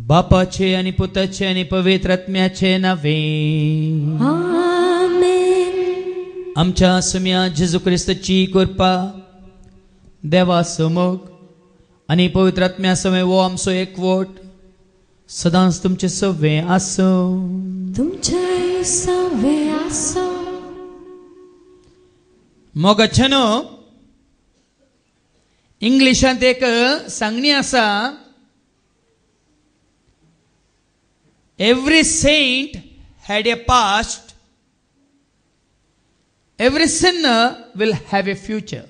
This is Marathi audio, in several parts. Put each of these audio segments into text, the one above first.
बापाचे आणि पुताचे आणि पवित्र आत्म्याचे नावे आमेन. आमच्या सम्या जेजू ख्रिस्ताची कृपा देवा समोग आणि पवित्र आत्म्या समय वो आमचो एकवट सदांच तुमचे सवे आसो. तुमचे सवे आसो. मोगाचनो इंग्लिशांत एक सांगणी आसा, every saint had a past, every sinner will have a future.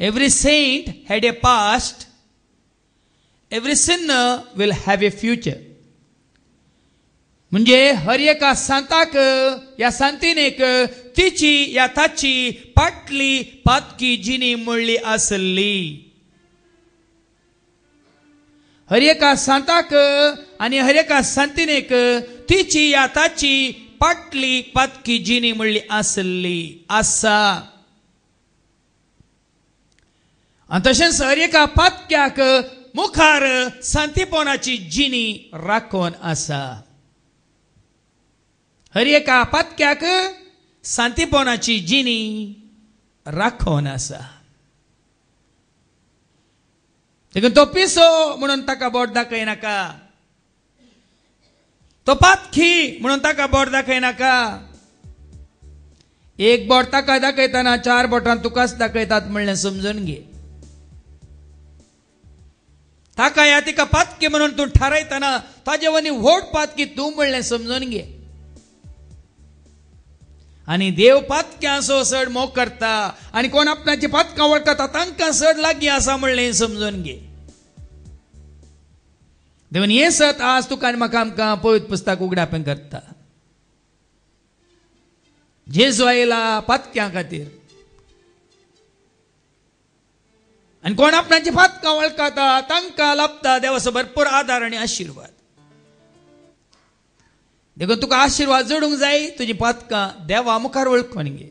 Every saint had a past, every sinner will have a future. म्हणजे हर एका सांताक या सांतीनेक तिची या ताची पाटली पातकी जिनी मोडली आसली. हर एका सांताक आणि हर एका सांतीनेक तिची या ताची पाटली पातकी जिनी मोडली आसली आसा. आणि तशेंच हर एका पातक्याक मुखार सांतीपणाची जिनी राखोन आसा. हर एका पातक्याक सांतीपणाची जिनी राखोन आसा. देखून तो पिसो म्हणून ताका बोट दाखयनाका, तो पातखी म्हणून ताका बोट दाखयनाका. एक बोट ताका दाखयताना 4 बोटां तुकाच दाखयतात म्हणलें समजून घे. ताका या तिका पातकी म्हणून तूं थारायतना ताजे वनी व्हड पातकी तूं म्हणलें समजून घे. आणि देव पातक्यां सो चड मोग करता आणि कोण आपणाची पातकां वळखता तांकां चड लागीं आसा म्हणलें समजून घे. देवान हे सत आज तुका आनी म्हाका आमकां पवित्र पुस्तक उगडापें करता. जेजू आयला पातक्यां खातीर आणि कोण आपणाची पातकां वळखता तांकां लाभता देवाचो भरपूर आदार आणि आशिर्वाद. देखून तुका आशिर्वाद जोडूंक जाय, तुजी पातकां देवा मुखार वळखून घे.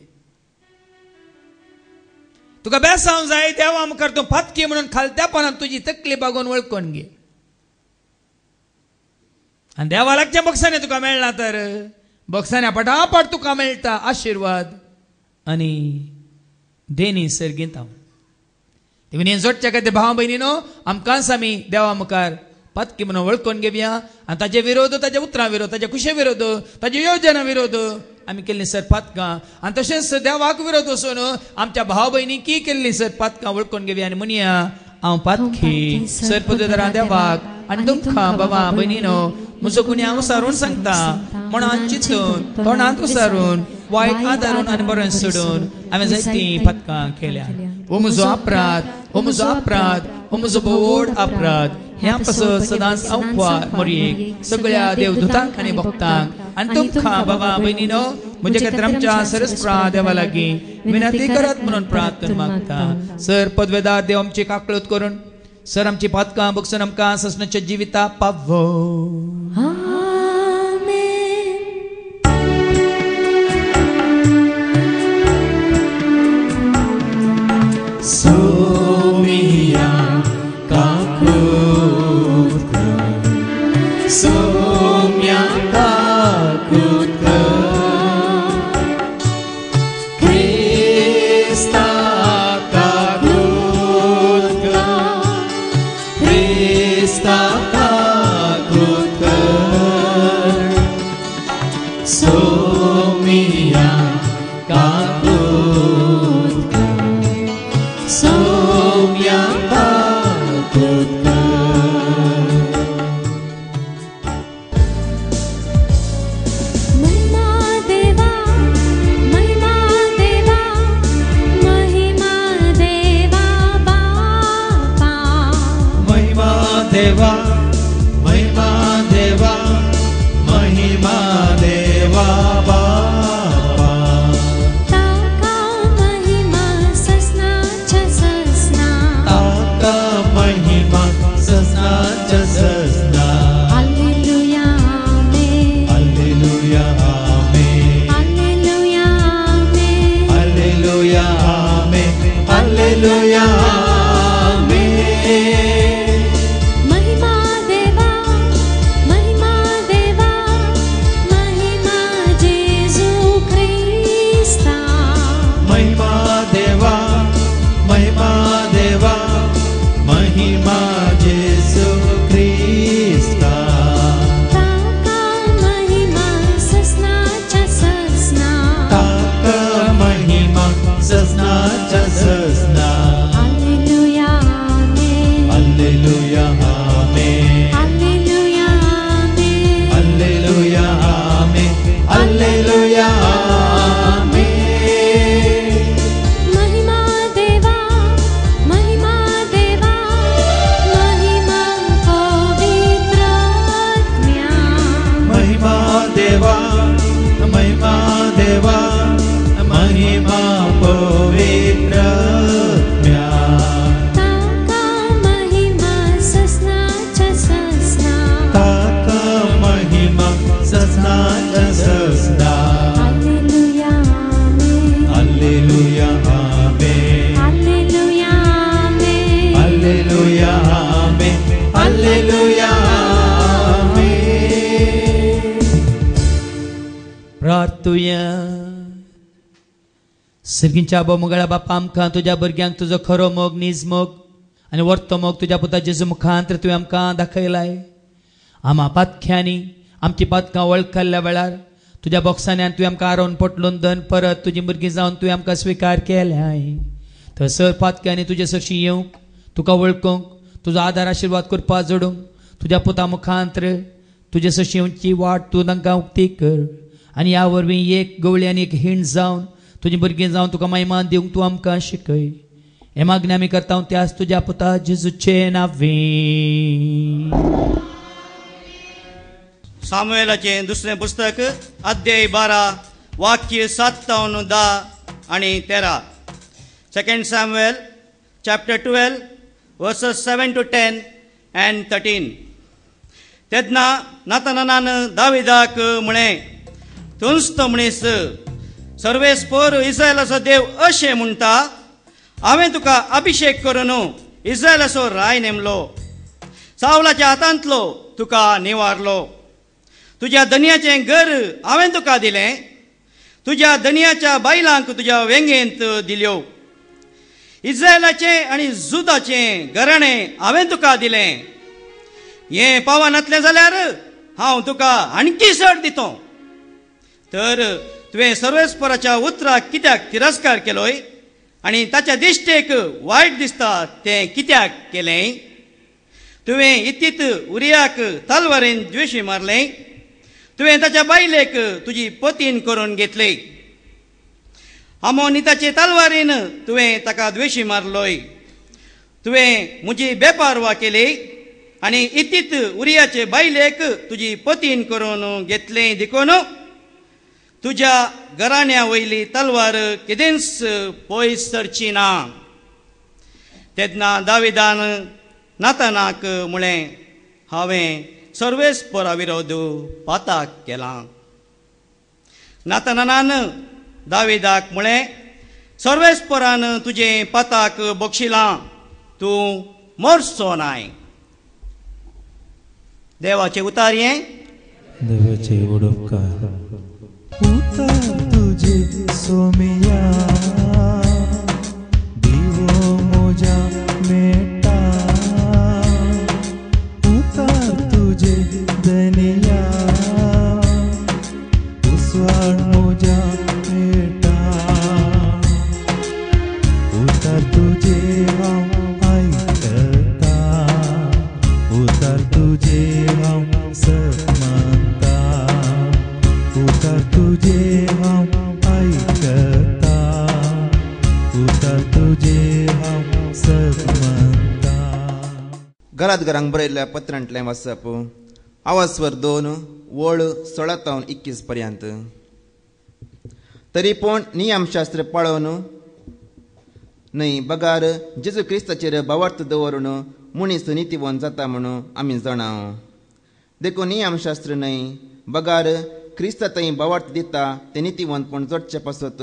तुका बेसावंक जाय, देवा मुखार तूं पातकी म्हणून खालत्यापणान तुजी तकली बागोवन वळखून घे. आणि देवा लागच्या बक्षाने तुका मेळना तर बक्षाने पटापट तुका मेळटा आशिर्वाद आणि देणी सर्गीत हांव. देखून हे जोडच्या खातीर भाव भयणीनो आमकांच आमी देवा मुखार पातकी म्हणून वळखून घेवया. आणि ताजे विरोध, ताजे उतरां विरोध, ताजे कुशे विरोध, ताजे योजना विरोध आमी केल्ली सर पातकां. आणि तशेंच देवाक विरोध वचून आमच्या भाव भयणीकी केल्ली सर पातकां वळखून घेवया. आनी म्हणया हांव पातकी सर पदवीधरां देवाक आनी तुमकां बाबा भयणीनो म्हजो गुन्यांव उसारून सांगता. मनांत चिंतून तोंडांत उसारून वायट आदारून आनी बरें सोडून हांवें जायतीं पातकां केल्या. हो म्हजो अपराध, हो म्हजो अपराध, हो म्हजो व्हड अपराध. ह्या पासून सदांच आव्हान मोरयेक सगळ्या देवदूतांक आनी भक्तांक आनी तुमकां बाबा भयणीनो म्हजे खातीर आमच्या सरस्प्रा देवा लागीं विनंती करात म्हणून प्रार्थना मागता. सर पदवेदार देव आमची काकळूत करून सर आमची पातकां बक्षून आमकां ससनाच्या जिविता पावो. Somia kakutka, somia kakutka, Krista kakutka, Krista kakutka, somia kakutka. Somya kakutka. महिमा देवा, महिमा देवा, महिमा देवा बापा. महिमा देवा, महिमा देवा, महिमा देवा बापा. ताका महिमा ससनाच्या ससना. ताका महिमा ससनाच्या ससना. हालेलुया आमेन. हालेलुया आमेन. हालेलुया आमेन. हालेलुया आमेन. हालेलुया आमेन. महिमा जेसू ख्रिस्ता ताका महिमा ससनाच्या ससना ताका महिमा ससनाच्या ससना हालेलुया आमेन हालेलुया आमेन हालेलुया आमेन हालेलुया आमेन हालेलुया आमेन महिमा देवा महिमा देवा महिमा पवित्र आत्म्या महिमा देवा महिमा देवा महिमा पवित्र आत्म्या ताका महिमा ससनाच्या ससना ताका महिमा ससनाच्या ससना हालेलुया आमेन हालेलुया आमेन हालेलुया आमेन हालेलुया आमेन हालेलुया आमेन प्रार्थुया. सर्गींच्या मोगळ्या बापा आमकां तुज्या भुरग्यांक तुजो खरो मोग नीज मोग आनी वर्तो मोग तुज्या पुता जेजू मुखांतर तुवें आमकां दाखयलाय. आमा पातख्यांनी आमची पातकां वळखल्या वेळार तुज्या बॉक्सांनी तुवें आमकां आरोवन पटलून दन परत तुजी भुरगीं जावन तुवें आमकां स्विकार केल्याय. थंयसर पातक्यांनी तुजे सरशी येवंक तुका वळखूंक तुजो आदार आशिर्वाद करपा जोडूंक तुज्या पुता मुखांतर तुजे सरशी येवची वाट तूं तांकां उक्ती कर आनी ह्या वरवीं एक गवळी आनी एक हिंड जावन तुजी भुरगीं जावन तुका महिमान दिवंक तूं आमकां शिकय. हे मागणी आमी करता त्याच तुज्या पुता जेजूचे नांवें. सामुएलाचें दुसरें पुस्तक अध्याय 12 वाक्य 7 10 आणि 13. 2 Samuel chapter 12 verses 7 to 10 and 13. तेदना नातानान दाविदाक म्हळें, तूंच तो मनीस सर्वेस्पोर इस्रायलाचो देव अशें म्हणटा, हांवें तुका अभिषेक करून इस्रायलाचो राय नेमलो, सावलाच्या हातांतलो तुका निवारलो. तुज्या धन्याचें घर हांवें तुका दिलें, तुज्या धन्याच्या बायलांक तुज्या वेंगेंत दिल्यो. इस्रायलाचें आनी जुदाचें घराणें हांवें तुका दिलें. हें पावनातलें जाल्यार हांव तुका आणकी चड दितो. तर तुवें सर्वेस्पराच्या उतराक कित्याक तिरस्कार केलोय आनी ताच्या दिश्टेक वायट दिसता तें कित्याक केलें? तुवें इतीत उरियाक तलवारेन द्वेशी मारलें, तुवें ताच्या बायलेक तुजी पतीन करून घेतले. आमोनिताचे तलवारीन तुवें ताका द्वेशी मारलोय. तुवें म्हजी बेपारवा केली आनी इतीत उरियाचे बायलेक तुजी पतीन करून घेतलें देखून तुज्या घराण्या वयली तलवार केदेंच पयस सरची ना. तेदना दाविदान नातानाक म्हळें, हांवें सर्वेस्परा विरोध पाताक केला. नातानान दाविदाक म्हळें, सर्वेस्परान तुजें पाताक बक्षिलां, तूं मरचो नाय. देवाचें उतार हें. देवाचे उपकार. उतार तुझे सोमिया दिवो मोजा मेटा. उतार तुझे दनिया उसवाड मोजा मेटा. उतार तुझे हांव आयकता, उतार तुझे हांव समजता. उतार तुझे हांव आयकता, उतार तुझे हांव समजता. घरात घरांक बरयल्ल्या पत्रांतलें वाचप. आवाजवर 2 वळ 16 ते 21 पर्यंत. तरी पूण नियमशास्त्र पाळून न्हय, बगार जेजू क्रिस्ताचेर भावार्थ दवरून मनीस नितीवंत जाता म्हणून आमी जाणाव. देखून नियमशास्त्र न्हय, बगार क्रिस्ता थंय भावार्थ दिता ते नितीवंतपण जोडचे पासत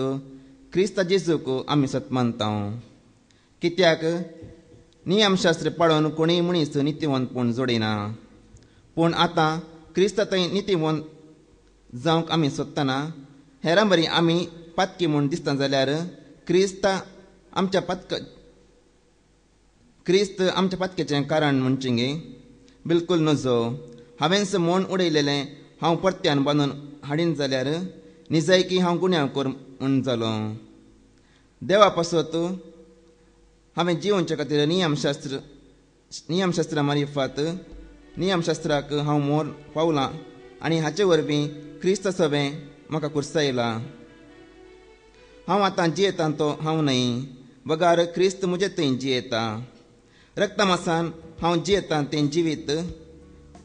क्रिस्ता जेजूक आमी सत मानता. कित्याक नियमशास्त्र पाळून कोणीय मनीस नितीवंतपण जोडिना. पूण आतां क्रिस्ता थंय नितीवंत जावंक आमी सोदतना हेरां बरी आमी पातकी म्हूण दिसता जाल्यार क्रिस्ता आमच्या क्रिस्त आमच्या पातकेचें कारण म्हणचे गे बिलकूल नजो. हांवेंच मोण उडयलेलें हांव परत्यान बांदून हाडीन जाल्यार निजायकी हांव गुन्यांव कर म्हूण जालो. देवा पासत हांवें जिवोवचे खातीर नियमशास्त्रा मार्फत नियमशास्त्राक हांव मोर पावलां आनी हाचे वरवीं क्रिस्त सवें म्हाका कुर्सायला. हांव आतां जियेतां तो हांव न्हय, बगार क्रिस्त म्हजे थंय जियेता. रक्ता मासान हांव जियेतां तें जिवीत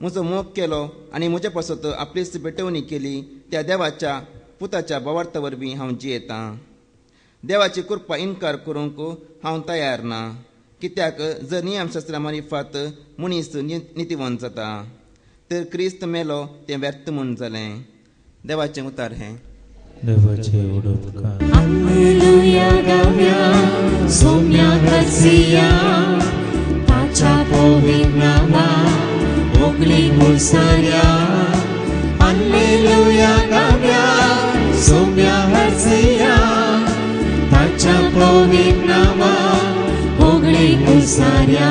म्हजो मोग केलो आनी म्हजे पासत आपलीच पेटवणी केली त्या देवाच्या पुताच्या भावार्था वरवीं हांव जियेतां. देवाची कृपा इन्कार करूंक हांव तयार ना, कित्याक जर नियमशास्त्रा मार्फत मनीस नितीवंत जाता तर क्रिस्त मेलो तें व्यर्थ म्हूण जालें. देवाचें उतार हें. देवाचे उडोवकार. Alleluia गाऊया सोम्या करसिया ताच्या पवित्र नामात ओगली मुसाऱ्या. Alleluia गाऊया सोम्या करसिया ताच्या पवित्र नामात ओगली मुसाऱ्या.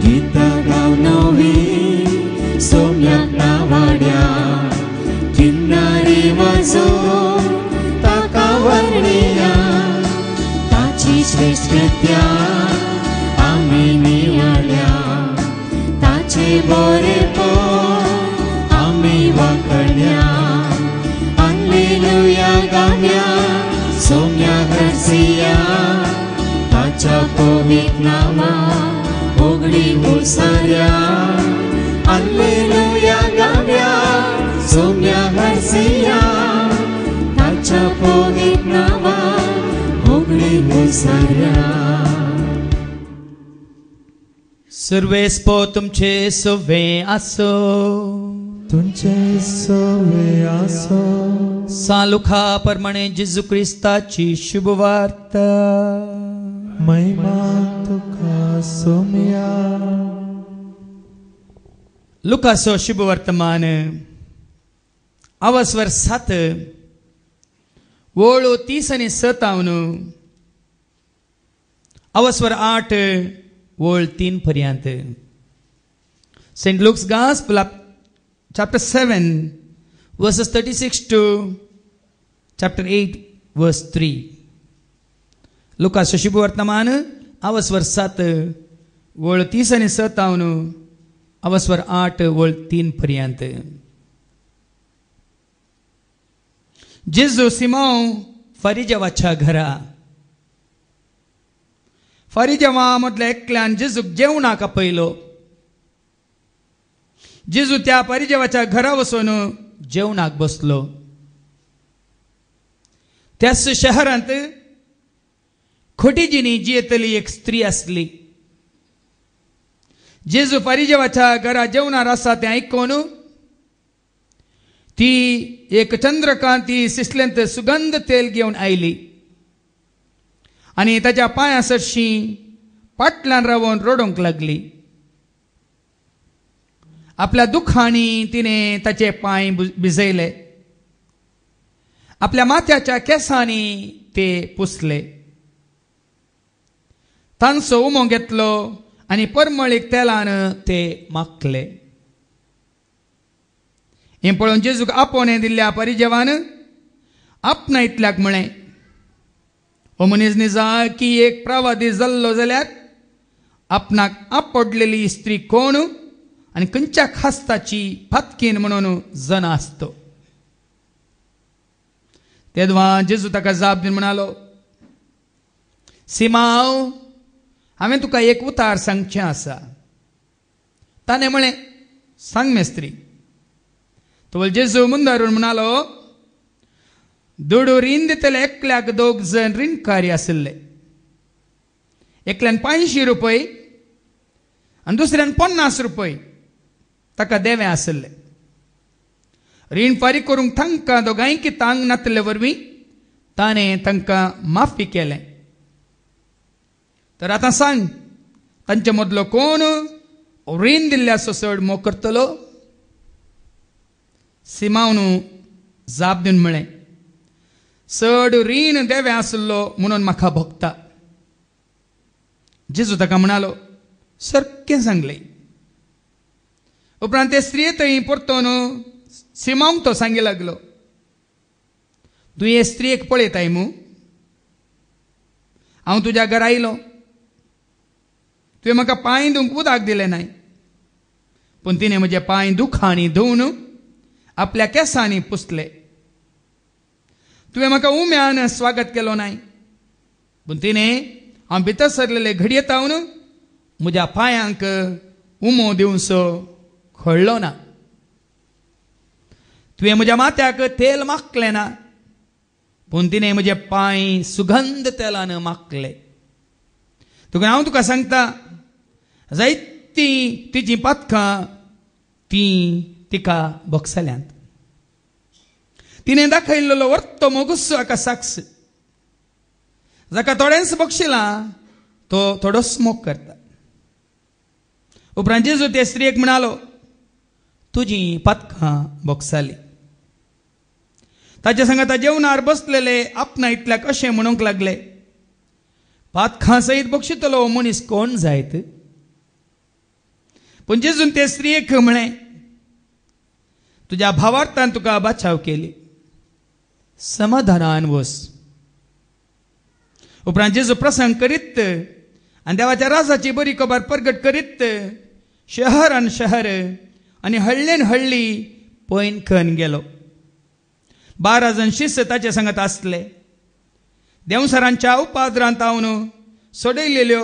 गीता गाव नवी सोम्याक नावाड्या किन्नारी वाजो ताका वर्णिया. ताची श्रेष्ठत्या आमी नियाळ्या, ताचे बरेपण आमी वाखणया. Alleluia गाऊया सोम्या करसिया ताच्या पवित्र नामात ओगडी मुसाऱ्या. Alleluia गाऊया सोम्या करसिया ताच्या पवित्र नामात ओगडी मुसाऱ्या. सर्वेस्पो तुमचे सवे आसो, तुमचे सवे आसो. सालुखा प्रमाणे जेजू क्रिस्ताची शुभवार्ता. महिमा तुका सोम्या. लुकासो शुभवर्तमान अवस्वर 7 ओळो 30 आनी 57 अवस्वर 8 ओळ 3 पर्यंत. Saint Luke's Gospel chapter 7 verses 36 to chapter 8 verse 3. लुकासो शुभवर्तमान अवस्वर 7 ओळ 30 आनी 57 अवस्वर 8 ओळ 3 पर्यंत. जेजू सिमोन फरिजेवाच्या घरा. फरिजेवा मदल्या एकल्यान जेजूक जेवणाक आपयलो. जेजू त्या फरिजेवाच्या घरा वचून जेवणाक बसलो. त्याच शहरांत खोटीजिनी जियेतली एक स्त्री असली. जेजू फरिजेवाच्या घरा जेवणार आसा तें आयकून ती एक चंद्रकांती सिसलेंत सुगंध तेल घेवन आयली आनी ताच्या पांया सरशी फाटल्यान रावून रडोंक लागली. आपल्या दुखांनी तिने ताचे पांय भिजयले. आपल्या माथ्याच्या केसांनी ते पुसले. तांचो उमो घेतलो आनी परमळीक तेलान ते माखले. हें पळोवन जेजूक आपोवणें दिल्ल्या परिजेवान आपणा इतल्याक म्हळें, हो मनीस निजा की एक प्रवादी जाल्लो जाल्यार आपणाक आपडलेली स्त्री कोण आनी खंयच्या खास्ताची फातकीन म्हणून जन आसतो. तेदवा जेजू ताका जाप दिवन म्हणालो, सिमांव, हांवें तुका एक उतार सांगचें आसा. ताणें म्हळें, सांग मेस्त्री. तो जेजू मुंदारून म्हणालो, दुडू रीण दितले एकल्याक 2 जण रीणकारी आशिल्ले. एकल्यान 500 रुपये आनी दुसऱ्यान 50 रुपये ताका देवे आशिल्ले. रीण फारीक करूंक तांकां दोगांयकी तांग नातले वरवीं ताणें तांकां माफी केलें. तर आतां सांग, तांचे मदलो कोण रीण दिल्ल्याचो चड मोग करतलो? सिमावन जाप दिवन म्हळें, चड रीण देवे आसलो म्हणून म्हाका भोगता. जेजू ताका म्हणालो सारकें सांगलें. उपरांत ते स्त्रिये थंय परतून सिमोंक तो सांगी लागलो, तूं हे स्त्रियेक पळयताय मू? हांव तुज्या घरा आयलो, तुवें म्हाका पांय धुवंक उदक दिलें नाय, पूण तिणें म्हजे पांय दुखांनी धुवन आपल्या केंसांनी पुसले. तुवें म्हाका उम्यान स्वागत केलो नाय, पूण तिणें हांव भितर सरलेले घडये तावन म्हज्या पांयांक उमो दिवचो खळ्ळो ना. तुवें म्हज्या माथ्याक तेल मागलें ना, पूण तिणें म्हजे पांय सुगंध तेलान मागले. हांव तुका सांगता, जायतीं तिची पातकां तिका बक्षल्यांत. तिणें दाखयल्लो वर्तो मोगुसो हाका साक्ष, जाका थोडेंच बक्षिलां तो थोडो स्मोक करता. उपरांत जेजू ते स्त्रियेक म्हणालो, तुजी पातकां बोगसाली. ताचे सांगाता जेवणार बसलेले आपणा इतल्याक अशें म्हणूंक लागले, पातकां सयत बक्षितलो मनीस कोण जायत? पूण जेजून ते स्त्रियेक म्हळें, तुज्या भावार्थान तुका बाचाव केली, समाधानान वस. उपरांत जेजू प्रसंग करीत आनी देवाच्या राजाची बरी खबर प्रगट करीत शहरान शहर आनी हळ्ळेन हळ्ळी पयन खन गेलो. 12 जण शिष्य ताचे सांगत आसले. देवसरांच्या उपादरांत तावन सोडयलेल्यो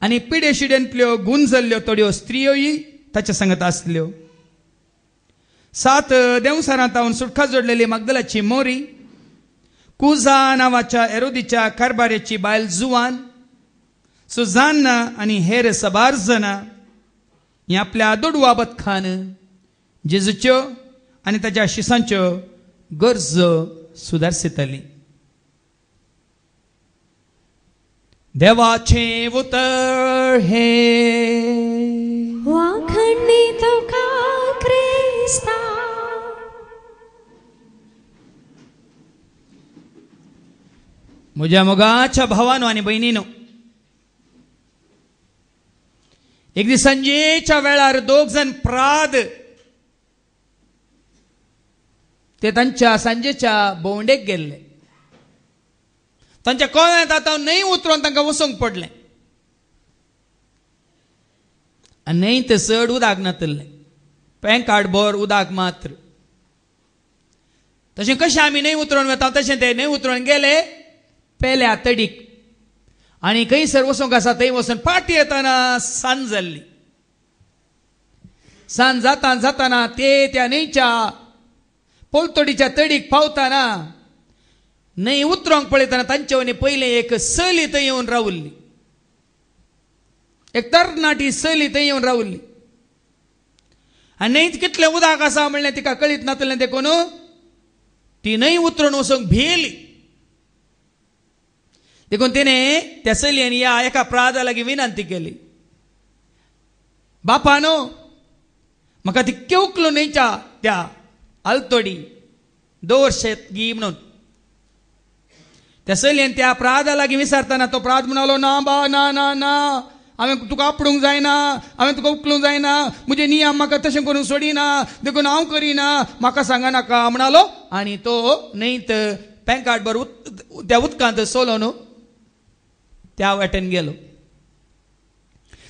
आनी पिडे शिडेंतल्यो गुंजल्ल्यो थोड्यो स्त्रियोय ताचे सांगत आसल्यो. 7 देवसरांत तावन सुटका जोडलेली मागदलाची मोरी, कुजा नांवाच्या हेरोदीच्या कारबाऱ्याची बायल जुवान, सुजान्ना आनी हेर 12 जाणां ही आपल्या दोडवा बदखान जेजूच्यो आनी ताच्या शिसांच्यो गरजो सुदारसितली. देवाचे उतर हे वाखणी तुका क्रिस्ता. म्हज्या मोगाच्या भावानो आनी भयणीनो, एक दीस सांजेच्या वेळार 2 जण प्राद ते तांच्या सांजेच्या भोंवडेक गेल्ले. तांच्या कोळ्यांत आतां न्हंय उतरोवन तांकां वसोंक पडलें आनी न्हंयत चड उदक नातलें, पेंकाड भर उदक मात्र. तशें कशें आमी न्हंय उतरोवन वता तशें ते न्हंय उतरोवन गेले पेल्या तडीक आनी खंयसर वचोंक आसा थंय वचून फाटी येताना सांज जाल्ली. सांज जाताना ते त्या न्हंयच्या पोलतोडीच्या तडीक पावताना न्हंय उतरोंक पळयताना तांचे वनी पयलें एक सली थंय येवन रावल्ली. एक तरणाटी सली थंय येवन रावल्ली आनी न्हंयत कितलें उदक आसा म्हणलें तिका कळीत नातलें. देखून ती न्हंय उतरून वचोंक भियेली. देखून तिणें त्या चलयेन ह्या एका प्रादा लागीं विनंती केली, बापानो म्हाका ती केवकलो न्हंयच्या त्या आलतोडी दवरशेत गी म्हणून. त्या चलयेन त्या प्रादा लागीं विचारतना तो प्राद म्हणालो, ना बा ना ना ना, हांवें तुका आपडूंक जायना, हांवें तुका उखलूंक जायना, म्हजे नियम म्हाका तशें करून सोडिना, देखून हांव करिना, म्हाका सांगा नाका म्हणालो. आनी तो न्हंयत पेंकाट भर त्या उदकांत सोलोन त्या वाटेन गेलो.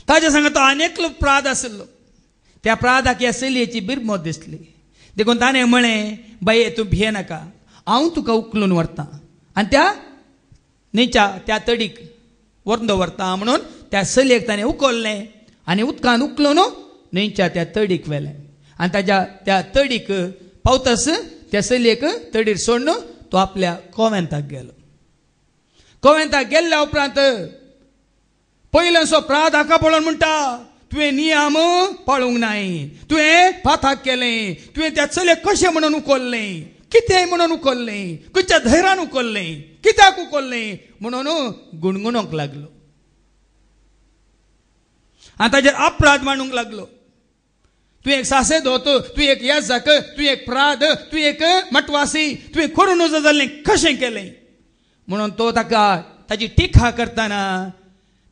ताच्या सांगा तो आनेकलो प्राद आसलो. त्या प्रादाक ह्या चलयेची बिरमत दिसली. देखून ताणें म्हळें, बाये तूं भिये नाका, हांव तुका उखलून व्हरतां आनी त्या न्हंयच्या त्या तडीक व्हरून व्हरतां म्हणून त्या चलयेक ताणें उखललें आनी उदकान उखलून न्हंयच्या त्या तडीक व्हेलें. आनी ताच्या त्या तडीक पावतस त्या चलयेक तडीर सोडून तो आपल्या कोवेंताक गेलो. कोवेंताक गेल्ल्या उपरांत पयलेसो प्राद हाका पळोवन म्हणटा, तुवें नियम पाळूंक नाय, तुवें पाथाक केलें, तुवें त्या चलयेक कशें म्हणून उखललें, कितें म्हणून उखललें, खंयच्या धैर्यान उखललें, कित्याक उखललें म्हणून गुणगुणोंक लागलो. आनी ताचेर अपराध मांडूंक लागलो. तूं एक सासेदोत, तूं एक याजक, तूं एक प्राद, तूं एक मटवासी, तुवें करून उजो जाल्लें कशें केलें म्हणून तो ताका ताची टिका करतना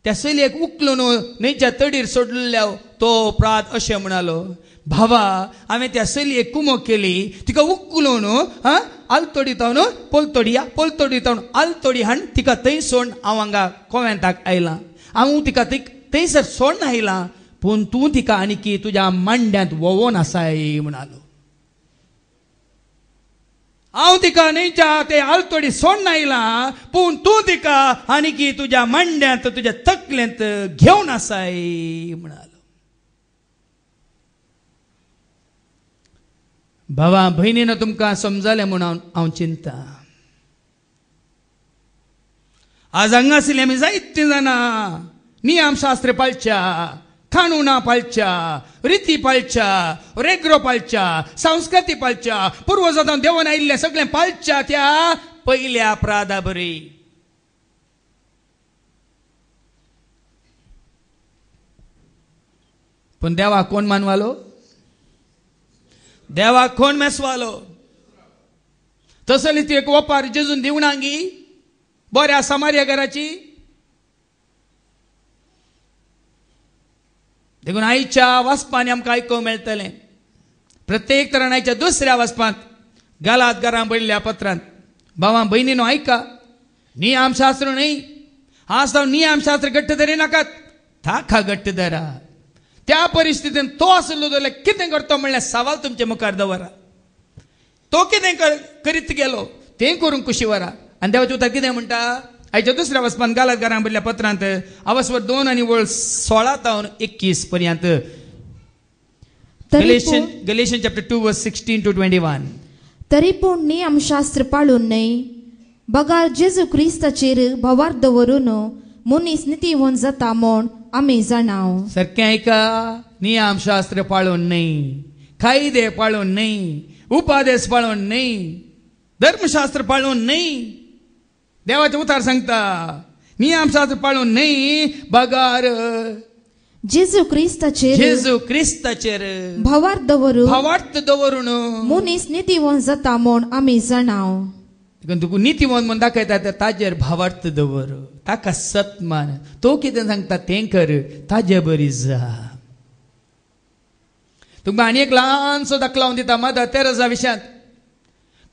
त्या चलयेक उकलून न्हंयच्या तडीर सोडलेल्या तो प्रात अशें म्हणालो, भावा हांवें त्या चलयेक कुमक केली, तिका उकलून आलतोडीतावन पोलतोडीतावन आलतोडी हाण तिका थंय सोड, हांव हांगा कोवेंताक आयलां, हांव तिका थंयसर सोडून आयलां, पूण तूं तिका आनीक तुज्या मांड्यांत वोवोन आसाय म्हणालो. हांव तिका न्हंयच्या ते आलतोडी सोडून आयलां, पूण तूं तिका आनीक तुज्या मांड्यांत तुज्या तकलेंत घेवन आसाय म्हणालो. भावा भयणीनं तुमकां समजलें म्हणून हांव चिंता. आज हांगा आशिल्लीं आमी जायतीं जाणां नियमशास्त्र पाळच्या, कानुनां पाळच्या, रिती पाळच्या, रेग्रो पाळच्या, संस्कृती पाळच्या, पुर्वजांतून देवन आयिल्लें सगळें पाळच्या त्या पयल्या प्रादा बरी. पूण देवाक कोण मानवालो? देवाक कोण मेसवालो? तसली ती एक ओपार जेजून दिवणांगी बऱ्या समार्या घराची. देखून आयच्या वाचपांनी आमकां आयकूंक मेळटलें, प्रत्येक तरान आयच्या दुसऱ्या वाचपांत गालात घरां बरयल्ल्या पत्रांत, भावां भयणीनो आयका, नियमशास्त्र न्हय, आज तो नियमशास्त्र घट्ट धरी नाकात, ताका घट्ट धरा. त्या परिस्थितीन तो आसलो जाल्यार कितें करतो म्हणल्यार सवाल तुमचे मुखार दवरा. तो कितें करीत गेलो तें करूंक कुशी वरा. आनी देवाचें उतर कितें म्हणटा आयच्या दुसऱ्या वचपान गालात घरां बरयल्ल्या पत्रांत अवस्वर 2 आनी वळ 16 तावन 21 पर्यंत. गलेशियन चॅप्टर 2 वर्स 16 to 21. तरी पूण नियमशास्त्र पाळून न्हय, बगार जेजू क्रिस्ताचेर भवार दवरून मनीस नितीवन जाता म्हूण आमी जाणाव. सारकें आयका, नियमशास्त्र पाळून न्हय, कायदे पाळून न्हय, उपादेश पाळून न्हय, धर्मशास्त्र पाळून न्हय. देवाचें उतार सांगता नियमशास्त्र पाळून न्हय, बगार जेजू क्रिस्ताचेर भवार दवरून मनीस नितीवन जाता म्हूण आमी जाणाव. तुका नितीवन म्हूण दाखयता ताजेर भावार्थ दवर, ताका सत मान, तो कितें सांगता तें कर, ताजे बरी जा. तुमकां आनी एक ल्हानसो दाखलो हांव दिता मदर तेरेसा विशयांत.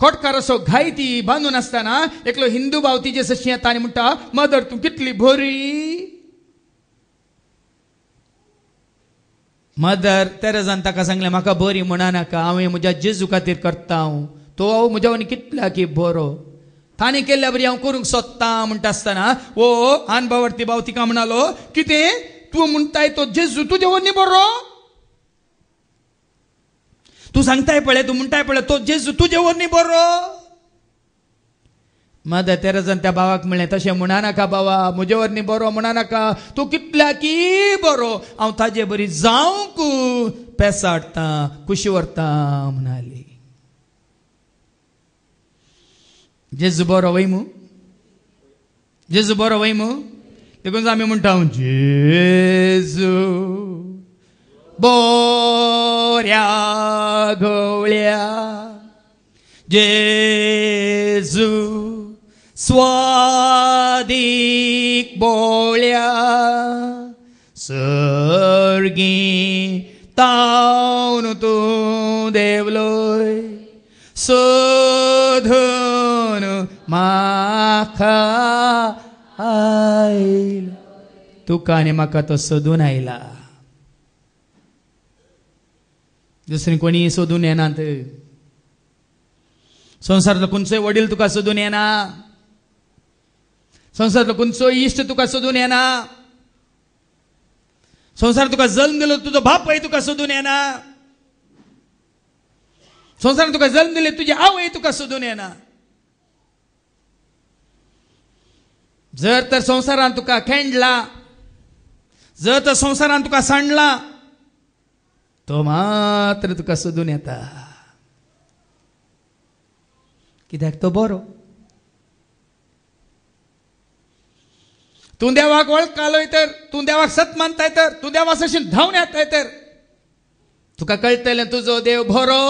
खोटकार असो घायती बांदून आसतना एकलो हिंदू भाव तिजे सशी येता आनी म्हणटा, मदर तूं कितली बरी. मदर तेरेसान ताका सांगलें, म्हाका बरी म्हणा नाका, हांवें म्हज्या जेजू खातीर करता, तो म्हज्या वांगडा कितल्या की बरो, ताणें केल्ल्या बरी हांव करूंक सोदता म्हणटा आसतना ओ अनभावर्ती भाव तिका म्हणालो, कितें तूं म्हणटाय तो जेजू तुजे वरनी बरो? तूं सांगताय पळय, तूं म्हणटाय पळय तो जेजू तुजे वरनी बरो. मदर तेरेसान त्या भावाक म्हणलें, तशें म्हणा नाका बाबा, म्हजे वरनी बरो म्हणा नाका, तूं कितल्या की बरो, हांव ताजे बरी जावंक पेसाडटा, कुशी व्हरता म्हणाली. जेजू बरो वयमू, जेजू बरो वयमू. देखून आमी म्हणटा जेजू बोऱ्या गवळ्या, जेजू स्वादीक बोळ्या, सर्गी तावन तूं देवलोय, सोधून म्हाका आयला. तुका आनी म्हाका तो सोदून आयला, दुसरी कोणी सोदून येनात. संवसारांतलो खंयचोय वडील तुका सोदून येना, संवसारांतलो खंयचोय इश्ट तुका सोदून येना, संवसारांत तुका जल्म दिलो तुजो बापूय तुका सोदून येना, संवसारांत तुका जल्म दिले तुजी आवय तुका सोदून येना. जर तर संवसारांत तुका खेंडला, जर तर संवसारांत तुका सांडला, तो मात्र तुका सोदून येता. कित्याक तो बरो. तूं देवाक वळखतालोय तर, तूं देवाक सत मानताय तर, तूं देवा सशीन धांवन येताय तर तुका कळटलें तुजो देव बरो,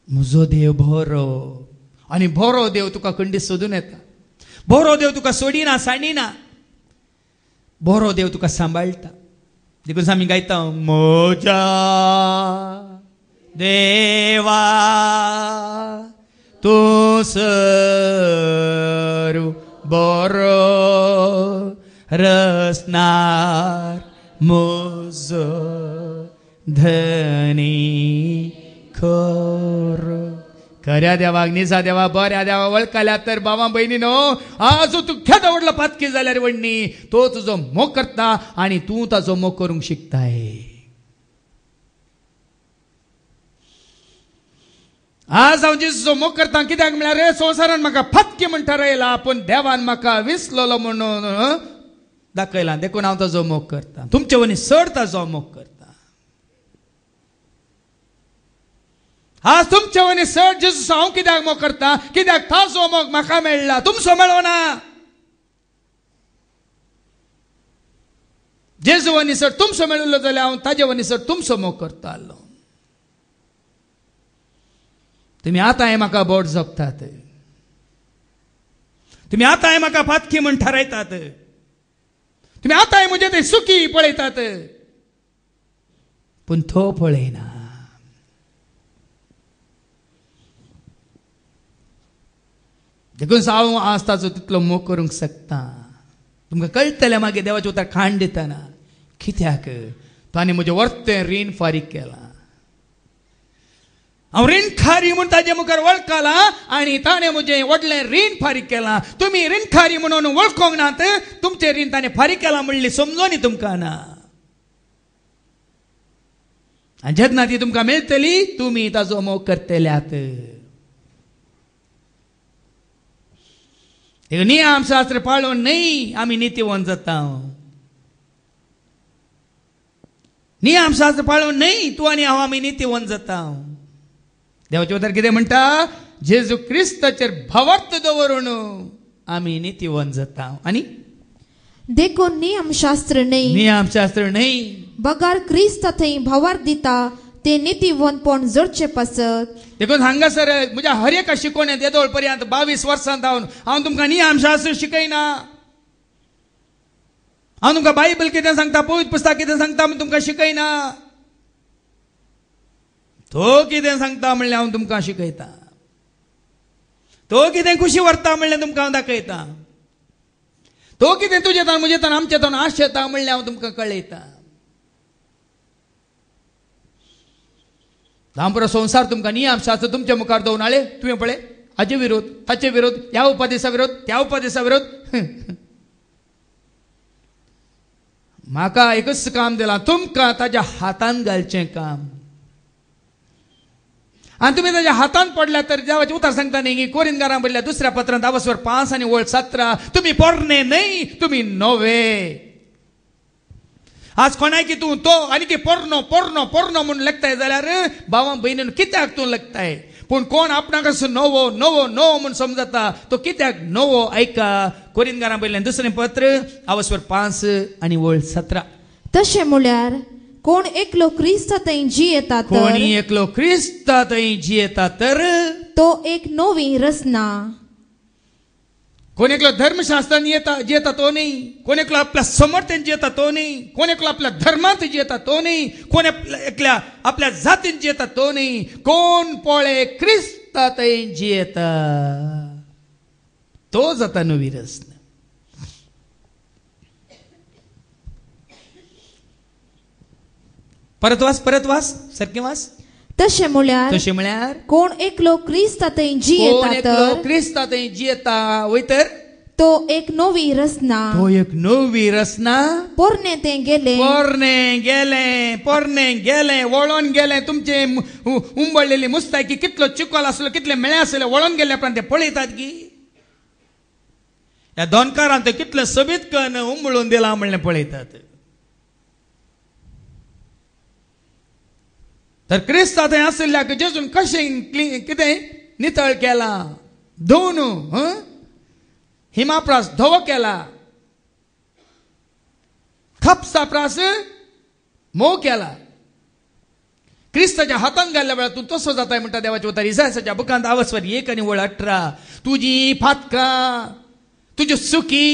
म्हजो देव बरो. आनी बरो देव तुका खंडी सोदून येता. बोरो देव तुका सोडिना सांडिना, बोरो देव तुका सांबाळटा. देखून आमी गायता, मोजा देवा तूं सर्व बरो रचणार म्हजो धनी खरो. खऱ्या देवाक, निजा देवा, बऱ्या देवा वळखल्यात तर बाबा बहिणीनो, आज तू खेद आवडला पातकी जाल्यार वडणी तो तुजो मोग करता आणि तू ताजो मोग करूंक शिकताय. आज हांव जेजूचो मोग करता कित्याक म्हळ्यार रे संवसारान म्हाका फातकी म्हण ठरयला, पूण देवान म्हाका विसललो म्हणून दाखयला. देखून हांव ताजो मोग करता. तुमचे वनी चड ताजो मोग करता. आज तुमचे वनी चड जेजूचो हांव कित्याक मोग करता, कित्याक ताजो मोग म्हाका मेळ्ळा, तुमचो मेळ्ळो ना. जेजू वनी चड तुमचो मेळिल्लो जाल्यार हांव ताजे वनी चड तुमचो मोग करतालो. तुम्ही आतांय म्हाका बोट जपतात, तुम्ही आतांय म्हाका फातकी म्हण ठरयतात, तुम्ही आतांय म्हजे ते सुखी पळयतात, पूण तो पळयना. देखून हांव आज ताचो तितलो मोग करूंक शकता. तुमकां कळटलें मागीर देवाचे उतर खाण दितना कित्याक ताणें म्हजें वर्तें रीण फारीक केलां. हांव रीण खारी म्हूण ताजे मुखार वळखला आनी ताणें म्हजें व्हडलें रीण फारीक केलां. तुमी रीण खारी म्हणून वळखोंक नात, तुमचें रीण ताणें फारीक केलां म्हणली समजोनी तुमकां ना. आनी जेन्ना ती तुमकां मेळटली तुमी ताजो मोग करतल्यात. नियम शास्त्र पाळून न्हय आमी नितीवंत जाता. नियम शास्त्र पाळून न्हय तूं आनी हांव आमी नितीवंत जाता. देवाचे उतर कितें म्हणटा, जेजू क्रिस्ताचेर भावार्थ दवरून आमी नितीवंत जाता. आनी देखून नियमशास्त्र न्हय बगार क्रिस्त थंय भावार्थ दिता ते नितीवंतपण जोडचे पासत. देखून हांगासर म्हज्या हर एका शिकवण्यात येदोळ पर्यंत 22 वर्सांत हांव तुमकां नियमशास्त्र शिकयना. हांव तुमकां बायबल कितें सांगता, पवित्र पुस्तक कितें सांगता म्हूण तुमकां शिकयना. तो कितें सांगता म्हणल्यार हांव तुमकां शिकयता. तो कितें खुशी व्हरता म्हणल्यार तुमकां हांव दाखयता. तो कितें तुजे तान म्हजे तान आमचे तान आशेता म्हणल्यार हांव तुमकां कळयता. धांपरो संवसार तुमकां नियमशास्त्र तुमच्या मुखार दवरून हाडले. तुवें पळय हाचे विरोध, ताचे विरोध, ह्या उपादेशा विरोध, त्या उपादेशा विरोध. म्हाका एकच काम दिलां, तुमकां ताच्या हातान घालचें काम. आनी तुमी ताच्या हातान पडल्यात तर देवाचें उतर सांगता न्ही की कोरिंथकारांक बरयल्या दुसऱ्या पत्रांत 5 आनी 17 तुमी पोरणे न्हय तुमी नवे. आज कोणाय की तूं तो आनी की पोरनो पोरनो पोरनो म्हणून लेखताय जाल्यार भावां भयणीन कित्याक तूं लेखताय. पूण कोण आपणाक असो नवो नवो नवो म्हणून समजता तो कित्याक नवो ऐका. कोरिंथकारांक बरयलें दुसरें पत्र 5 आनी 17. तशें म्हळ्यार कोण एकलो क्रिस्त थंय जियेता तर, कोणी एकलो क्रिस्त थंय जियेता तर तो एक नवी रचना. कोण एकलो धर्मशास्त्रान जियेता तो न्ही. कोण एकलो आपल्या समर्थेन जियेता तो न्ही. कोण एकलो आपल्या धर्मांत जियेता तो न्ही. कोण एकल्या आपल्या जातीन जियेता तो न्ही. कोण पळय क्रिस्ता थंय जियेता तो जाता नवी रचना. परत वास सारकें वास. तशें म्हळ्यार कोण एकलो क्रिस्त थंय जियेता तर, क्रिस्ता थंय जियेता वय तर तो एक नवी रचना. तो एक नवी रचना. पोरणे तें गेलें वळोन गेलें. तुमचे उंबळलेली मुस्ताकी कितलो चिकोल आसलो, कितले मेळे आसले, वळोन गेल्ल्या उपरांत ते पळयतात की ह्या दोनकारान ते कितले सोबीत कन उंबळून दिला म्हणलें पळयतात. तर क्रिस्ता थंय आसल्या जेजून कशें कितें नितळ केला, धुवन हिमाप्रास धवो केला, खपसाप्रास मोव केला. क्रिस्ताच्या हातान घाल्ल्या वेळार तूं तसो जाताय म्हणटा देवाचे उतर. इसायाच्या बुकांत 1 आनी 18 तुजी फातकां तुज्यो चुकी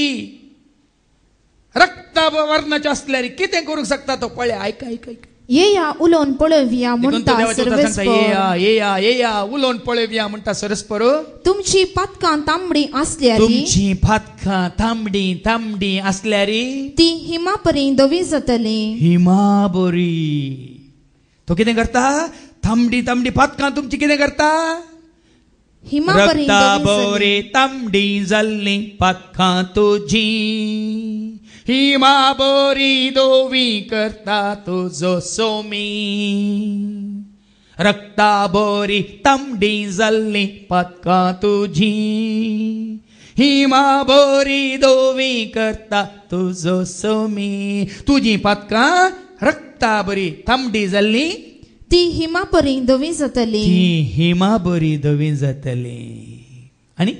रक्त वर्णाचे असल्यारी कितें करूंक शकता तो पळय. ऐका ऐका ऐका. येया उलोवन पळोवया म्हणटा सर्वेस्पर. येया उलोवन पळोवया म्हणटा सर्वेस्पर. तुमची पातकां तांबडी असल्यारी, तुमची पातकां तांबडी तांबडी असल्यारी ती हिमा परी धवी जातली. हिमा बरी. तो कितें करता? तांबडी तांबडी पातकां तुमची कितें करता? हिमा परी रक्ता बरी तांबडी जाल्ली पातकां तुजी. हिमा बरी धवी करता तुजो सोमी. रक्ता बरी तांबडी जाल्ली पातकां तुजी. हिमा बरी धवी करता तुजो सोमी. तुजी पातकां रक्ता बरी तांबडी जाल्ली ती हिमा परी धवी जातली. ती हिमा बरी धवी जातली. आणि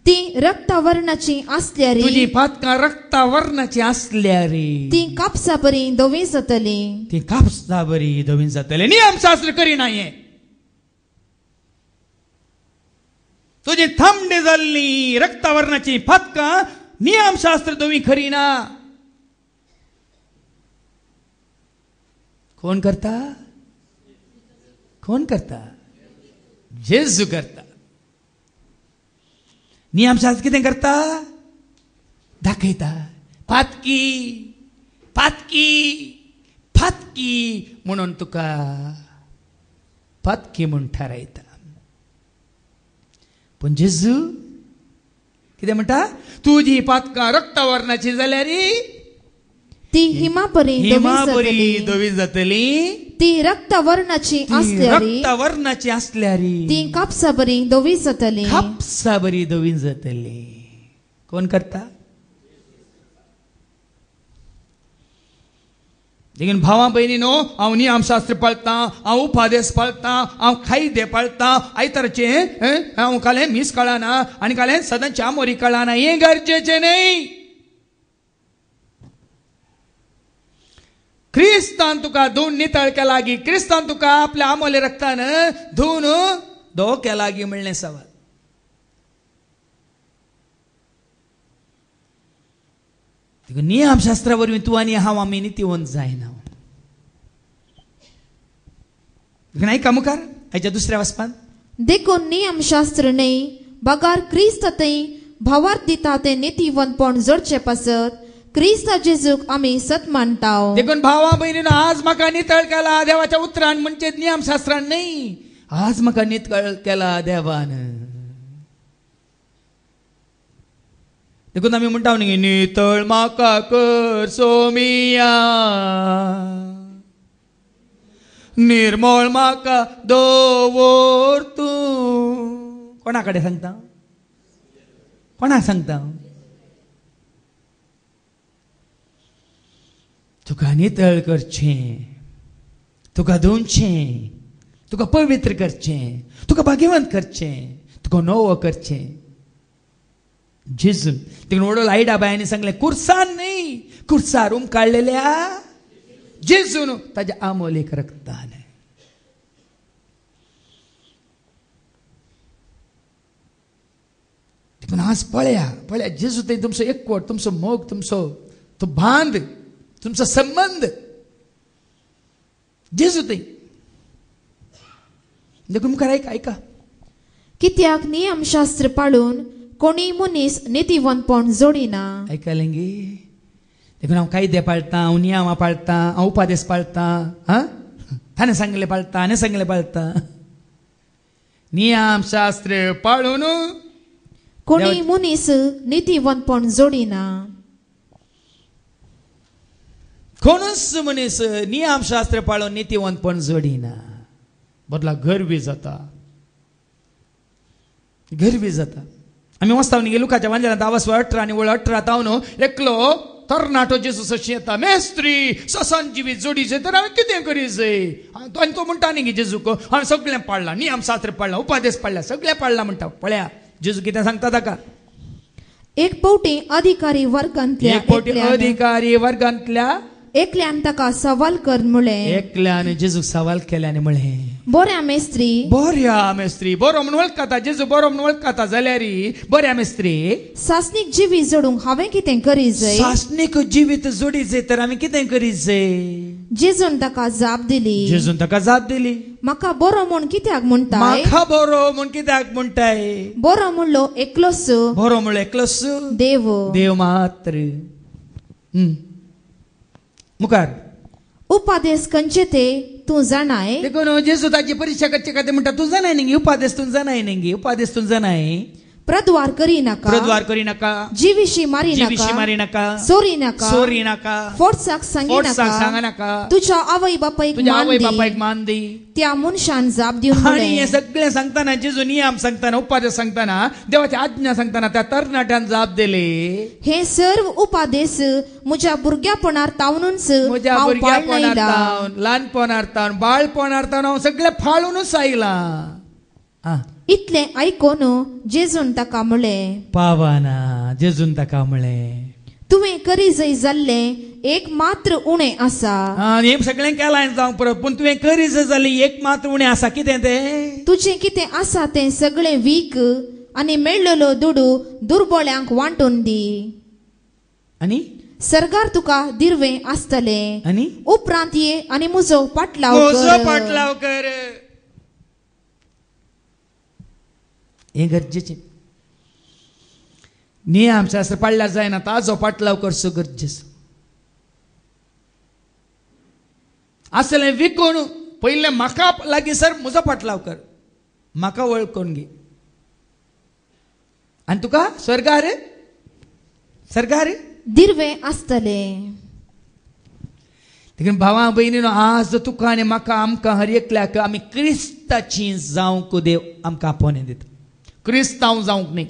ती रक्त वर्णाची असल्यारी, तुझी पातकां रक्ता वर्णाची असल्यारी ती कापसा परी धवी जातली. ती कापसा बरी धवी जातली. नियमशास्त्र करिना हे. तुझी थांबडी जाल्ली रक्ता वर्णाची पातकां नियमशास्त्र धवी करिना. कोण करता? कोण करता? जेजू करता. नियमशास्त्र कितें करता? दाखयता. पातकी पातकी पातकी म्हणून तुका पातकी म्हूण थारायता. पूण जेजू कितें म्हणटा? तुजी पातकां रक्ता वर्णाची जाल्यार ती हिमा परी धवी जातली. ती रक्त वर्णाची असल्यारी, रक्त वर्णाची असल्यारी ती कापसा बरी धवी जातली. कापसा बरी धवी जातली. कोण करता? देखीन भावा बहिणीनो, हांव नियमशास्त्र पाळटा, हांव उपादेश पाळटा, हांव कायदे पाळटा. आयतारचे हांव कालें मीस कळना आनी कालें सदांची आमोरी कळना. हें गरजेचें न्ही. क्रिस्तान तुका धुवन नितळ लागी, क्रिस्तान तुका आपल्या आमोले रक्तान धुवन धोक्या लागी म्हणलें सवाल. नियमशास्त्रा वरवीं तूं आनी हांव आमी नितीवंत जायना. ऐका मुखार हाच्या दुसऱ्या वचपान. देखून नियमशास्त्र न्ही, बगार क्रिस्त थंय भावार्थ दिता तें नितीवंतपण जोडचें पासत क्रिस्त जेजूक आमी सत मानता. देखून भावा बहिणीनो, आज म्हाका नितळ केला देवाच्या उतरान म्हणजे नियमशास्त्रान न्ही. आज म्हाका नितळ केला देवान. देखून आमी म्हणटा न्ही, नितळ म्हाका कर सोमिया, निर्मळ म्हाका दवर तूं. कोणा कडेन सांगता? कोणाक सांगता? तुका नितळ करचें, तुका धुवचें, तुका पवित्र करचें, तुका भाग्यवंत करचें, तुका नवो करचें. जेजू तिकडे वडोल आयडा बायांनी सांगलें, कुर्सान न्ही, कुर्सा रूम काडलेल्या जेजून ताच्या आमोलेक रक्तान. देखून आज पळया जेजू ते तुमचो एकवट, तुमचो मोग, तुमचो तो बांद, तुमचा संबंध जेजू ते. देखून मुखार ऐका. कित्याक नियमशास्त्र पाळून कोणी मनीस नितीवंतपण जोडिना. ऐकलें गे. देखून हांव कायदे पाळटा, हांव नियमां पाळटा, हांव उपादेश पाळटा, ताणें सांगलें पाळटा, हाणें सांगलें पाळटा. नियमशास्त्र पाळून कोणी मनीस नितीवंतपण जोडिना. कोणूच मनीस नियमशास्त्र पाळून नितीवंतपण जोडिना. बदला गरवी जाता. आमी वचता न्ही लुकाच्या वांजलांत आवाज 18 आनी 18 तावन एकलो तरणाटो जेजू अशी येता. मेस्त्री ससांजिवी जोडीचे तर हांवें कितें करीचें? आनी तो म्हणटा न्ही जेजूक, हांवें सगळें पाळलां, नियमशास्त्र पाळलां, उपादेश पाळला, सगळें पाळलां म्हणटा. पळया जेजू कितें सांगता ताका. एक पावटी अधिकारी वर्गांतल्या एकल्यान ताका सवाल कर म्हळें एकल्यान जेजूक सवाल केल्याने म्हळें बऱ्या मेस्त्री बऱ्या मेस्त्री बरो म्हणून वळखता जेजू बरो म्हणून वळखता जाल्यार बऱ्या मेस्त्री सासणीक जिवी जोडूंक हांवें कितें करी जाय सासणीक जिवीत जोडीचे तर आमी कितें करीत जाय जेजून ताका जाप दिली जेजून ताका जाप दिली म्हाका बरो म्हूण कित्याक म्हणटाय म्हाका बरो म्हूण कित्याक म्हणटाय बरो म्हणलो एकलोच बरो म्हणलो एकलोच देव देव मात्र मुखार उपादेश खंयचे ते तूं जाणाय देखून जेजू ताची परीक्षा करचे खातीर म्हणटा तूं जाणाय न्ही उपादेश तूं जाणाय न्ही उपादेश तूं जाणाय प्रद्वार करी नाका प्रद्वार करी नाका जीविशी मारी जीविशी मारी नाका सोरी नाका सोरी नाका फोडसाक सांगी सांगा नाका नाका तुझ्या आवय बापायक तुझ्या आवय मान बापायक दी मान दी त्या मनशान जाप दिवन आणि हे म्हळें, सगळे सांगताना जेजू नियम सांगताना उपादेश सांगताना देवाची आज्ञा सांगताना त्या तरणाट्यान जाप दिले हे सर्व उपादेश म्हज्या भुरग्यापणार तावनूच म्हज्या हांव भुरग्यापणार पाळणयला. तावन ल्हानपणार तावन बाळपणार तावन हांव सगळे फाळूनच आयलां इतले आयकोन जेजून ताका म्हळें पावाना जेजून ताका म्हळें तुवें करी जय जाल्लें एक मात्र उणें आसा हे सगळें केलां जावंक परत पूण तुवें करी जाली एक मात्र उणें आसा कितें तें तुजें कितें आसा तें सगळें वीक आनी मेळ्ळलो दुडू दुर्बळ्यांक वांटून दी आनी सरकार तुका दिर्वें आसतलें आनी उपरांत ये आनी म्हजो पाटलाव म्हजो कर. पाटलाव कर हे गरजेचें नियम शास्त्र पाळल्यार जायना ताजो पाटलाव करचो गरजेचो असलें विकून पयलें म्हाका लागीं सर म्हजो पाटलाव कर म्हाका वळखून घे आनी तुका स्वर्गार दिर्वें आसतलें. देखून भावा भयणीनो आज तुका आनी म्हाका आमकां हर एकल्याक आमी क्रिस्ताची जावंक देव आमकां आपोवणें दिता. क्रिस्तांव जावंक न्ही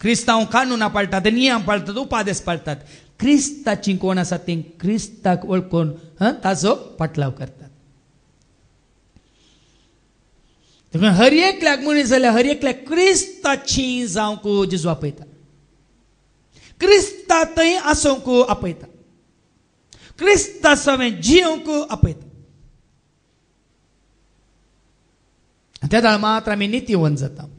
क्रिस्तांव कानुना पाळटात नियम पाळटात उपादेश पाळटात क्रिस्ताची कोण आसा ती क्रिस्ताक वळखून ताचो पाटलाव करतात. देखून हर एकल्याक मनीस जाल्यार हर एकल्याक क्रिस्ताची जावंक जेजू आपयता क्रिस्तांतय आसूंक आपयता क्रिस्ता सवें जियोंक आपयता. त्या दाळ मात्र आमी नितीवन जाता.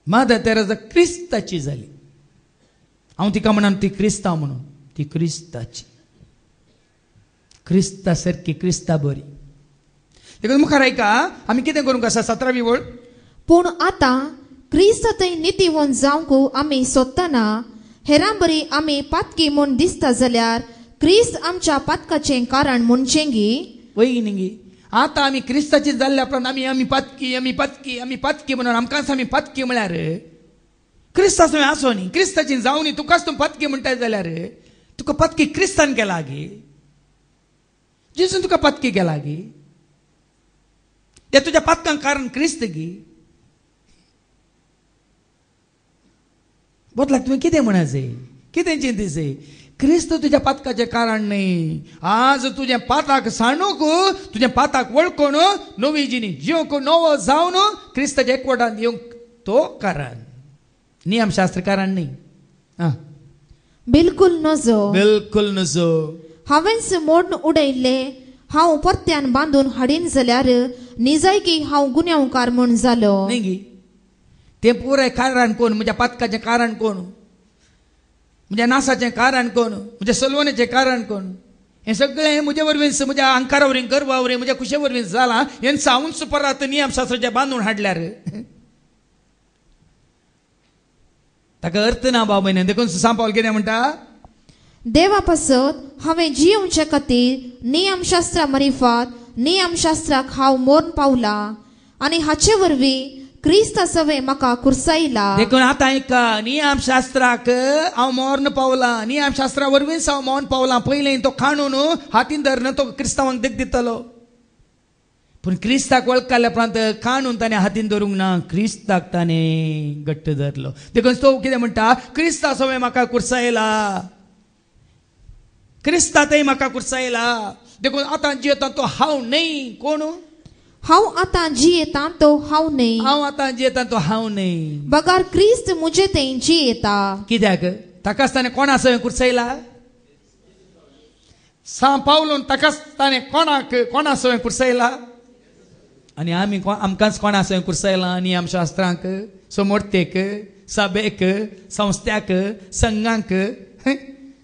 मादर तेरेसा क्रिस्ताची जाली हांव तिका म्हणून ती क्रिस्तांव म्हणून ती क्रिस्ताची क्रिस्ता सारकी क्रिस्ता बरी. देखून मुखार आयका आमी कितें करूंक आसा 17वी ओळ पूण आतां क्रिस्त थंय नितीवन जावंक आमी सोदतना हेरां बरी आमी पातकी म्हूण दिसता जाल्यार क्रिस्त आमच्या पातकाचें कारण म्हणचें गी वयनी आतां आमी क्रिस्ताची जाल्ल्या उपरांत आमी पातकी म्हणून आमकांच आमी पातकी म्हळ्यार क्रिस्ताचो आसो न्ही क्रिस्ताची जावं न्ही तुकाच तूं पातकी म्हणटाय जाल्यार तुका पातकी क्रिस्तान केला गे जेजून तुका पातकी केला गे त्या तुज्या पातकांक कारण क्रिस्त गी. बोतलाक तुवें कितें म्हणा जाय कितें चिंती जाय क्रिस्त तुज्या पातकाचें कारण न्ही आज तुजें पाताक सांडूंक तुजें पाताक वळखून नवी जिणी जिवंक नवो जावन क्रिस्ताच्या एकवटांत येवंक तो कारण नियमशास्त्र कारण न्ही. बिलकुल नजो बिलकुल नजो. हांवेंच मोडून उडयल्ले हांव परत्यान बांदून हाडीन जाल्यार निजायकी हांव गुन्यांवकार म्हूण जालो न्ही गी तें पुराय कारण कोण म्हज्या पातकाचें कारण कोण म्हज्या नासाचें कारण कोण म्हज्या सलवणेचें कारण कोण हें सगळें म्हजे वरवीं म्हज्या अंकारा वरवीं गर्वा वरवीं म्हज्या कुशे वरवीं जालां हें सावून सुपरात नियमशास्त्राचे बांदून हाडल्यार ताका अर्थ ना बाबा देखून सांपावल कितें म्हणटा देवा पासत हांवें जियोवचे खातीर नियमशास्त्रा मारिफात नियमशास्त्राक हांव मोर्न पावला आनी हाचे वरवीं क्रिस्ता सवे म्हाका कुर्सायला. देखून आतां आयका नियमशास्त्राक हांव मोर्न पावला नियमशास्त्रा वरवींच हांव मोर्न पावला. पयलीं तो काणून हातीन धरन तो क्रिस्तांवांक देख दितलो पूण क्रिस्ताक वळखल्या उपरांत काणून ताणें हातीन धरूंक ना क्रिस्ताक ताणें घट्ट धरलो. देखून तो कितें म्हणटा क्रिस्ता सवे म्हाका कुर्सायला क्रिस्तातय म्हाका कुर्सायला. देखून आतां जियेता तो हांव न्ही कोण हांव आतां जियेतां तो हांव न्ही हांव आतां जियेता तो हांव न्ही बगार क्रिस्त मुजे थंय जियेता. कित्याक ताकाच ताणें कोणा सवय कुर्सयला सा पावलून ताकाच ताणें कोणा सवय कुर्सयला आनी आमी आमकांच कोणा सवय कुर्सयला नियमशास्त्रांक समोर्तेक सभेक संस्थ्याक संघांक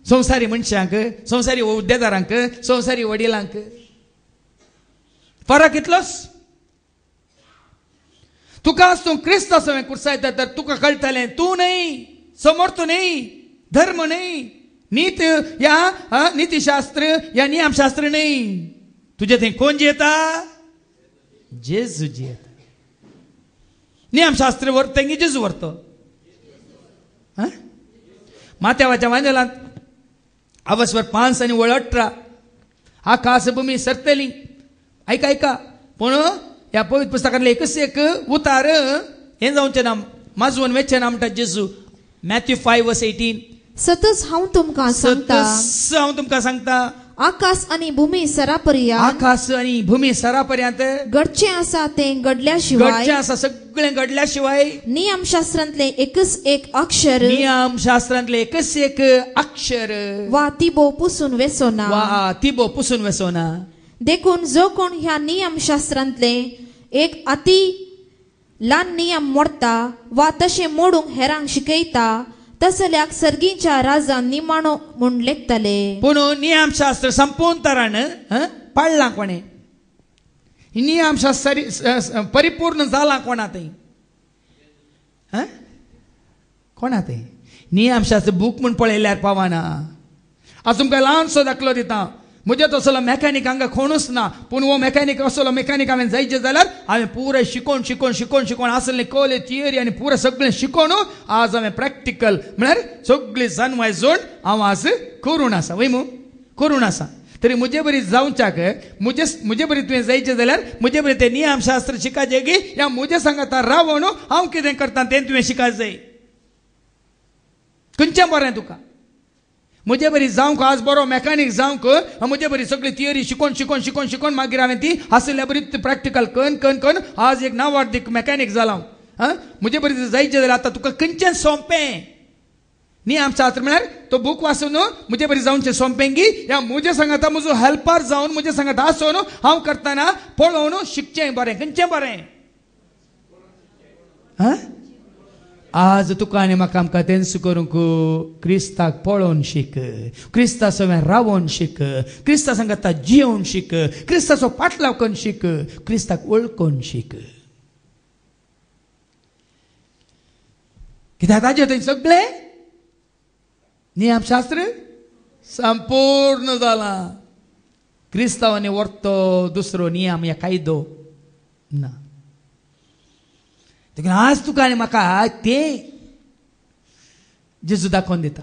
संवसारी मनशांक संवसारी उद्देदारांक संवसारी वडिलांक फरक इतलोच तुका तूं क्रिस्त सवय कुर्सायता तर तुका कळटलें तूं न्ही समोर्थ न्ही धर्म न्ही नीत या नीतीशास्त्र या नियमशास्त्र न्ही तुजे थंय कोण जियेता जेजू जियेता नियमशास्त्र व्हरता तेंगे जेजू व्हरतो माथ्यावाच्या वांजेलांत अवस्वर 5 आनी वळ 18 आकाश भूमी सरतली ऐका पूण ह्या पवित्र पुस्तकांतले एकच एक उतार हें जावचें ना माजवून वेचचें ना म्हणटा जेजू मॅथ्यू 5:18 सतच हांव तुमकां सांगता आकाश आनी भूमी सरापर्यंत घडचें आसा तें घडल्याशिवाय सगळें घडल्याशिवाय नियमशास्त्रांतले एकच एक अक्षर वा तिबो पुसून वेसोना देखून जो कोण ह्या नियमशास्त्रांतले एक अति ल्हान नियम मोडटा वा तशें मोडूंक हेरांक शिकयता तसल्याक सर्गीच्या राजान निमाणो म्हूण लेखतले पूण नियमशास्त्र संपूर्ण तरान पाळ्ळां कोणें नियमशास्त्र परिपूर्ण जाला कोणा तें नियमशास्त्र बूक म्हूण पळयल्यार पावना आज तुमकां ल्हानसो दाखलो दिता म्हजे तसलो मॅकॅनीक हांगा कोणूच ना पूण हो मॅकॅनीक असलो मॅकॅनीक हांवें जायचें जाल्यार हांवें पुराय शिकोवन आसले कॉलेज थियरी आनी पुराय सगळें शिकोवन आज हांवें प्रॅक्टिकल म्हळ्यार सगळी जानवाय जोड हांव आज करून आसा तरी म्हजे बरी जावच्याक म्हजे बरी तुवें जायचें जाल्यार म्हजे बरी तें नियमशास्त्र शिकायचें गी या म्हजे सांगाता रावून हांव कितें करता तें तुवें शिकायच जाय खंयचें बरें तुका म्हजे बरी जावंक आज बरो मॅकॅनीक जावंक म्हजे बरी सगळी थियरी शिकोवन मागीर हांवें ती आसल्या बरी प्रॅक्टिकल करून आज एक नांवार्दीक मॅकॅनीक जालां म्हजे बरी जायचें जाल्यार आतां तुका खंयचें सोंपें नियमशास्त्र म्हळ्यार तो बूक वाचून म्हजे बरी जावचें सोंपें गी या म्हजे सांगाता म्हजो हेल्पर जावन म्हजे सांगाता आसून हांव करतना पळोवन शिकचें बरें खंयचें बरें आज तुका आनी म्हाका आमकां तेंच करूंक क्रिस्ताक पळोवन शीक क्रिस्ता सवय रावोन शीक क्रिस्ता सांगाता जियोवन शीक क्रिस्ताचो पाटलाव करून शीक क्रिस्ताक वळखून शीक कित्याक ताजे थंय सगळें नियमशास्त्र संपूर्ण जालां क्रिस्तावांनी व्हरतो दुसरो नियम या कायदो ना देखून आज तुका आनी म्हाका तें जेजू दाखोवन दिता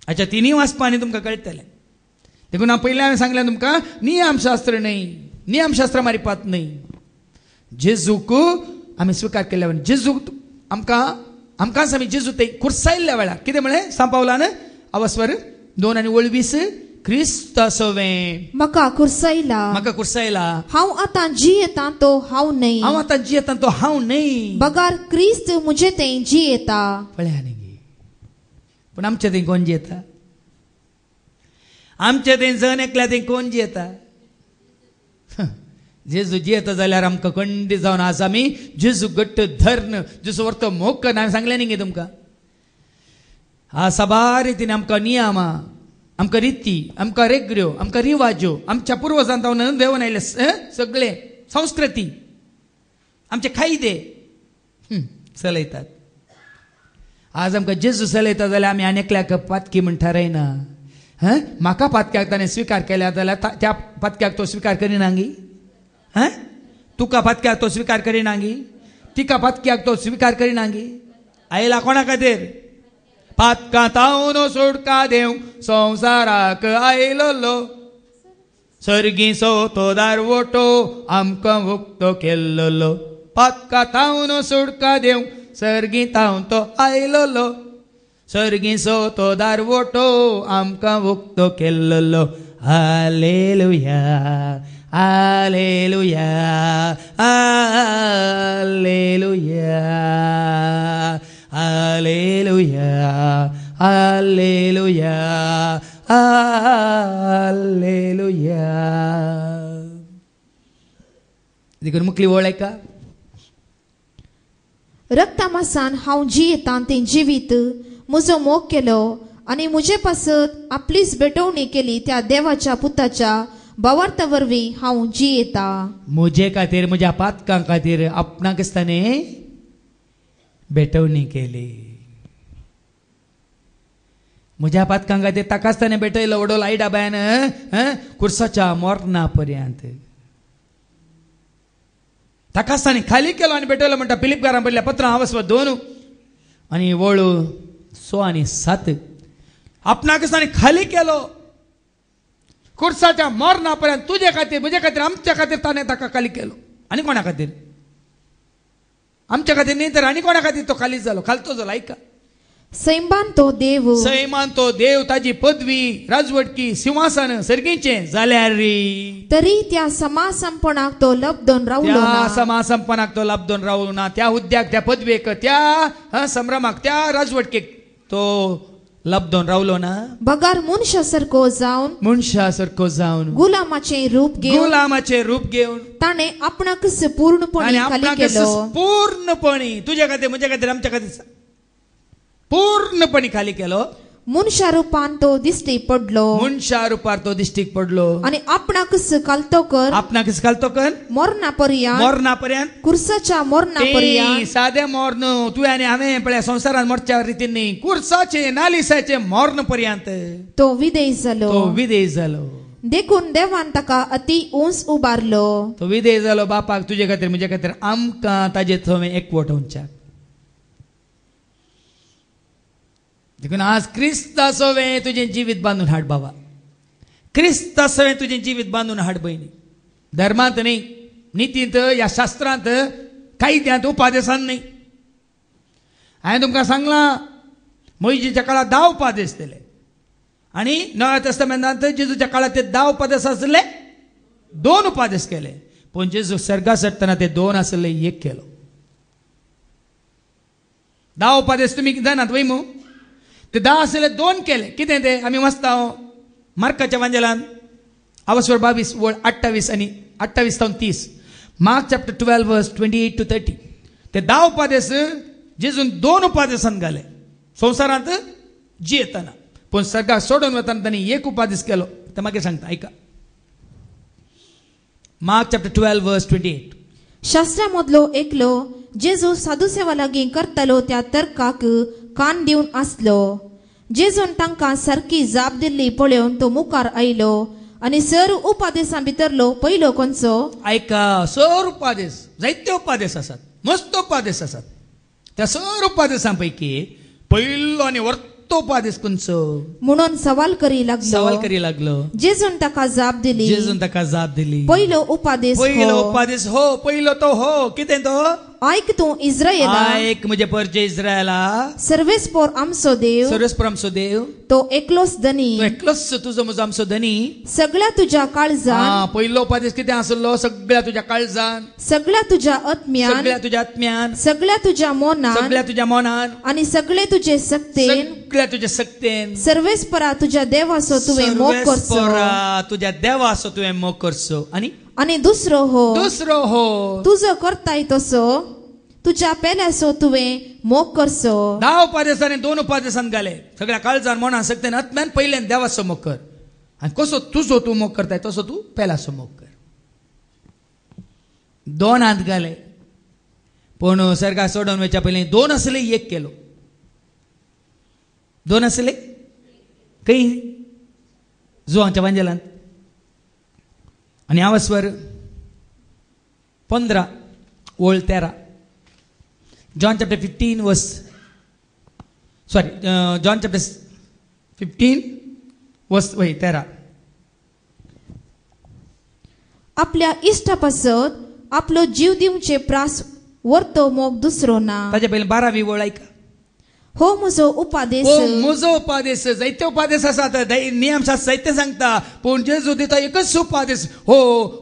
अच्छा तिनूय वाचपांनी तुमकां कळटलें देखून हांव पयलीं हांवें सांगलें तुमकां नियमशास्त्र न्हय नियमशास्त्र मारिपात न्हय जेजूक आमी स्विकार केल्या जेजू आमकांच आमी जेजू ते कुर्सायल्ल्या वेळार कितें म्हळें सांपावलान अवस्वर 2 आनी 20 क्रिस्त सवें म्हाका कुर्सायला हांव आतां जियेतां तो हांव न्हय बगार क्रिस्त म्हजे थंय जियेता पळया न्ही पूण आमचे थंय कोण जियेता आमचे थंय जण एकल्या थंय कोण जियेता जेजू जियेता जाल्यार आमकां खंडीत जावन आज आमी जेजू घट्ट धर्न जेजू व्हरतो मोग कर हांवें सांगलें न्ही तुमकां हा सबार रितीन आमकां नियमा आमकां रिती आमकां रेगड्यो आमकां रिवाज्यो आमच्या पुर्वजांत देवन आयले सगळे संस्कृती आमचे कायदे चलयतात आज आमकां जेजू चलयता जाल्यार आमी आनेकल्याक पातकी म्हण थारायना म्हाका पातक्याक ताणें स्विकार केल्या जाल्यार त्या पातक्याक तो स्विकार करिनांगी तुका पातक्याक तो स्विकार करिनांगी तिका पातक्याक तो स्विकार करिनांगी आयला कोणा खातीर पातकां तावन सुटका देव संवसाराक आयलो सर्गीचो तो दारवटो आमकां मुक्त केल्लो पातकां तावन सुटका देव सर्गी तावन तो आयलो सर्गीचो तो दारवटो आमकां मुक्त केल्लो hallelujah hallelujah hallelujah hallelujah hallelujah hallelujah. देखून मुखली ओळ आहे का? रक्तामासान हांव जियेतां तें जिवीत म्हजो मोग केलो आनी म्हजे पासत आपलीच बेटवणी केली त्या देवाच्या पुताच्या भावार्था वरवीं हांव जियेता. मुझे खातीर म्हज्या पातकां खातीर आपणाक ताणें बेटवणी केली. म्हज्या पातकां खातीर ताकाच ताणें बेटयलो वडो लायडा बायन कुर्साच्या मोरणा पर्यंत. ताकाच ताणें खाली केलो आनी बेटयलो म्हणटा फिलिपकारां पडल्या पत्रां आवस्व 2 आनी वळू 6 आनी 7. आपणाकच ताणें खाली केलो कुर्साच्या मोरणा पर्यंत. तुजे खातीर म्हजे खातीर आमच्या खातीर ताणें ताका खाली केलो. आनी कोणा खातीर? आमच्या खातीर न्ही तर आनी कोणा खातीर तो खाली जालो? खालतो जालो. ऐका, सैमान तो देव ताजी पदवी राजवटकी सिंहासन सर्गीचें जाल्यार रे तरी त्या समासंपणाक तो लबदोन रावलो त्या ना. समासंपणाक तो लबदोन रावलो ना. त्या हुद्द्याक त्या पदवेक त्या संभ्रमाक त्या राजवटकेक तो लबदोन रावलो ना. बगार मनशा सारको जावन गुलामाचे रूप घेवन ताणे आपणाकच पूर्णपणे खाली केलो. पूर्णपणी तुझ्या खातीर म्हज्या खातीर आमच्या खातीर पूर्णपणी खाली केलो. मनशा रुपान तो दिश्टी पडलो आणि आपणाकच घालतो कर मरणा पर्यंत कुर्साच्या मरणा पर्यंत. साधे मरण तुवें आनी हांवें पळय संवसारांत मरच्या रितीन न्ही, कुर्साचे नालिसाचे मरण पर्यंत तो विधेय जालो. देखून देवान ताका अति उंच उबारलो. तो विधेय जालो बापाक तुजे खातीर म्हजे खातीर आमकां ताजे थंय एकवट उंचाक. देखून आज क्रिस्ता सवे तुझे जीवित बांधून हाड बाबा. क्रिस्ता सवे तुझे जीवित बांधून हाड बहिणी. धर्मांत नाही, नितींत, या शास्त्रांत, कायद्यांत, उपादेशांत नाही. हांवें तुमकां सांगलां मोइशेच्या काळात 10 उपादेश दिले आनी नव्या तेस्तामेंतांत जेजूच्या काळात ते 10 उपादेश आसले 2 उपादेश केले. पूण जेजू सर्गा चडटना ते 2 आसले 1 केलो. 10 उपादेश तुमी जाणात वय मू. ते 10 आसले 2 केले. कितें ते आमी वाचता मार्काच्या वांजेलांत आवस्वर 22 वळ 28 आनी 28 सावन 30. मार्क चॅप्टर 12 वर्स 28 to 30. ते 10 उपादेश जेजून 2 उपादेशांत घाले संवसारांत जियेतना. पूण सर्गाक सोडून वतना तांणी 1 उपादेश केलो. ते मागीर सांगता ऐका. मार्क चॅप्टर 12 वर्स 28. शास्त्रामदलो एकलो जेजू साधुसेवा लागीं करतालो त्या तर्काक कान दिवन आसलो. जेजून तांकां सारकी जाप दिल्ली पळोवन तो मुखार आयलो आनी 6 उपादेशां भितरलो पयलो खंयचो? ऐका, 6 उपादेश, जायते उपादेश आसात, मस्त उपादेश आसात. त्या 6 उपादेशां पैकी पयलो आनी वर्तो उपादेश खंयचो म्हणून सवाल करी लागलो. जेजून ताका जाप दिली. पयलो उपादेश हो, पयलो तो हो. कितें तो? ऐक तूं इस्रायेला, ऐक म्हजे परजे इस्रायला, सर्वेस्पोर आमचो देव तो एकलोच धनी, तुजो म्हजो आमचो धनी. सगळ्या तुज्या काळजान. पयलो उपादेश कितें आसलो? सगळ्या तुज्या काळजान, सगळ्या तुज्या आत्म्यान, सगळ्या तुज्या मोनान आनी सगळे तुजे सक्तेन सर्वेस्परा तुज्या देवाचो तुवें मोग करचो. आनी दुसरो हो तुजो करताय तसो तुज्या पेल्याचो तुवें मोग करचो. 10 उपादेशांनी 2 उपादेशांत घाले. सगळ्या काळजान मोनान सक्तेन आत्म्यान पयल्यान देवाचो मोग कर. आनी कसो तुजो तूं मोग करताय तसो तूं पेल्याचो मोग कर. 2 हात घाले. पूण सर्गा सोडून वयच्या पयलीं 2 आसले 1 केलो. 2 आसले खंय? जुवांच्या वांजेलांत. आनी आवस्वर 15 वळ 13. जॉन चॅप्टर 15 वर्स जॉन चॅप्टर 15 वर्स 13. आपल्या इश्टा पासत आपलो जीव दिवचे प्रास वर्तो मोग दुसरो ना. ताजे पयलीं 12वी वळ ऐका. हो म्हजो उपादेश हो म्हजो उपादेश जायते उपादेश आसात नियमशास्त्र जायते सांगता पूण जेजू दिता एकच उपादेश हो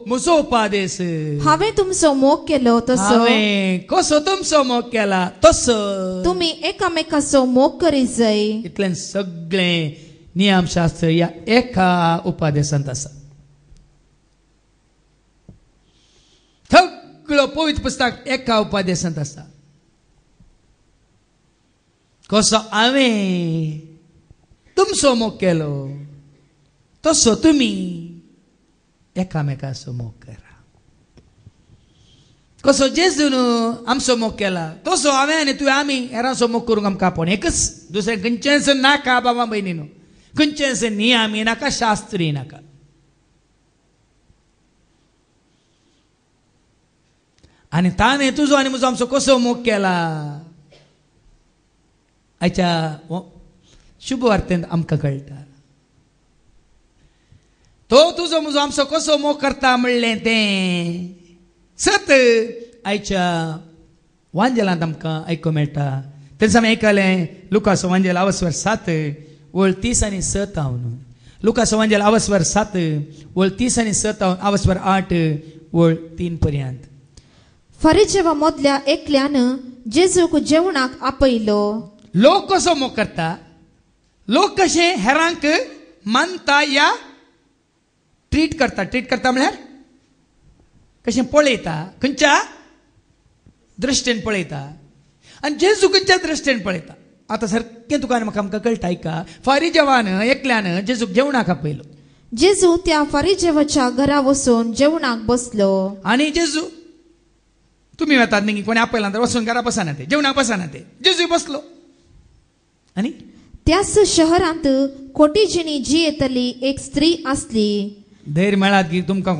म्हजो उपादेश हांवें तुमचो मोग केलो तसो हांवें कसो तुमचो मोग केला तसो तुमी एकामेकाचो मोग करीत जाय. इतल्यान सगळें नियमशास्त्र ह्या एका उपादेशांत आसा. सगळो पवित्र पुस्तक एका उपादेशांत आसा. कसो हांवें तुमचो मोग केलो तसो तुमी एकामेकाचो मोग करा. कसो जेजून आमचो मोग केला तसो हांवें आनी तुवें आमी हेरांचो मोग करूंक आमकां आपण एकच दुसरें खंयचेंच नाका बाबा भयणीनो. खंयचेंच नियमी नाका शास्त्री नाका. आनी ताणें तुजो आनी म्हजो आमचो कसो मोग केला आयच्या शुभ वार्तेंत आमकां कळटा. तो तुजो म्हजो आमचो कसो मोग करता म्हणलें तें सत आयच्या वांजेलांत आमकां आयकूंक मेळटा. तेन्ना आमी आयकलें लुकाचो वांजेल 7:30-7 हांव न्हू. लुकाचो वांजेल 7:30-8 पर्यंत. फरिजेवा मदल्या एकल्यान जेजूक जेवणाक आपयलो. लोक कसो मोग करता लोक कशे हेरांक मानता या ट्रीट करता म्हळ्यार कशें पळयता खंयच्या दृश्टेन पळयता आनी जेजू खंयच्या दृश्टेन पळयता. आतां सारकें तुका म्हाका आमकां कळटा आयका. फारिजेवान एकल्यान जेजूक जेवणाक आपयलो. जेजू त्या फरिजेवाच्या घरा वचून जेवणाक बसलो. आनी जेजू तुमी वतात न्ही कोणी आपयला तर वचून घरा बसना ते जेवणाक बसना ते जेजू बसलो. आनी त्याच शहरांत कोटिजिणी जी येतली एक स्त्री आसली. धैर्य मेळात की तुमकां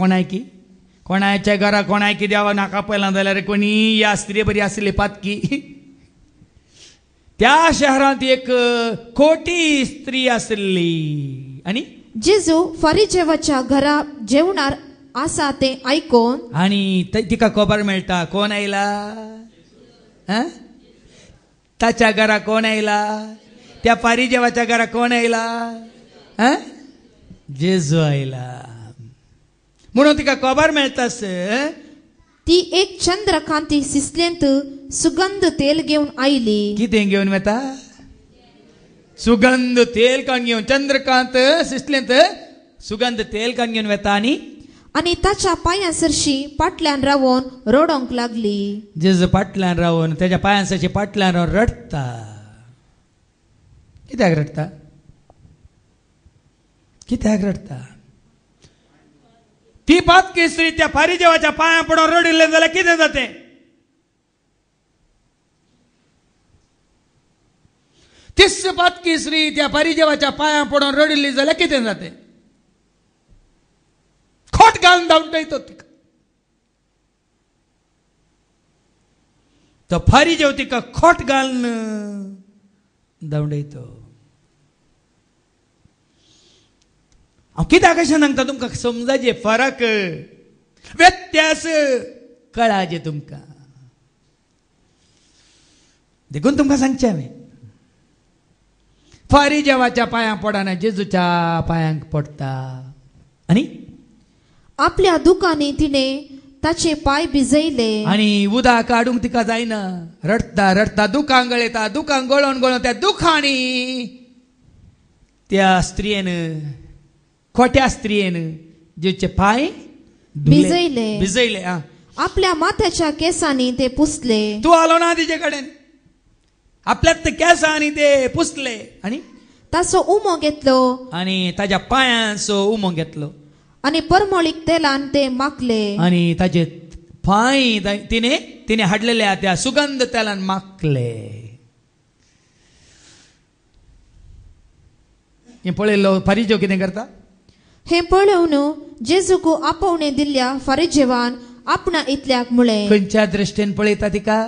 कोणाच्या घरा कोणाय देवा नाका आपयला जाल्यार कोणी या स्त्री बरी आसली पातकी. त्या शहरांत एक खोटी स्त्री आसली. आनी जेजू फरिजेवाच्या घरा जेवणार आसा ते आयकोन आनी तिका खबर मेळटा कोण आयला ताच्या घरा कोण आयला त्या फारिजेवाच्या घरा कोण आयला जेजू आयला म्हणून तिका खबर मेळटास. ती एक चंद्रकांती सिसलेंत सुगंध तेल घेवन आयली. कितें घेवन वता सुगंध तेल कान घेवन चंद्रकांत सिसलेंत सुगंध तेल कान घेवन वता. आनी ताच्या पांयां सरशी फाटल्यान रावोन रडोंक लागली. जेजू फाटल्यान रावून त्याच्या पांयांसाची फाटल्यान रावन रडता. कित्याक रडता ती पातकी स्त्री त्या फारिजेवाच्या पांयां पडून रडिल्ले जाल्यार कितें जाते. तीच पातकी स्त्री त्या फारिजेवाच्या पांयां पडून रडिल्ली जाल्यार कितें जाते. खोट घालून धांवडयतो तिका. तो फारिजेव तिका खोट घालून धांवडयतो. हांव कित्याक अशें सांगता तुमकां समजाचे फरक व्यत्यास कळाचे तुमकां देखून तुमकां सांगचें हांवें. फारिजेवाच्या पांयां पडना जेजूच्या पांयांक पडटा. आनी आपल्या दुकानी तिने ताचे पाय भिजयले. आनी उदक काडूंक तिका जायना. रडता दुखां गळयता. दुखां गळोवन त्या दुखांनी त्या स्त्रियेन खोट्या स्त्रियेन जेचे पाय भिजयले. आपल्या माथ्याच्या केसांनी ते पुसले. तू आलो ना तिचे कडेन आपल्यात केसांनी ते पुसले आनी ताचो उमो घेतलो आनी ताच्या पांयांचो उमो घेतलो आनी परमळीक तेलान ते माखले. आनी ताचे पांय तिने हाडलेल्या त्या सुगंध तेलान माखले. हे पळयलो फारिजेव कितें करता. हे पळोवन जेजूक आपोवणे दिल्ल्या फारिजेवान आपणा इतल्याक म्हळें. खंयच्या दृश्टेन पळयता तिका.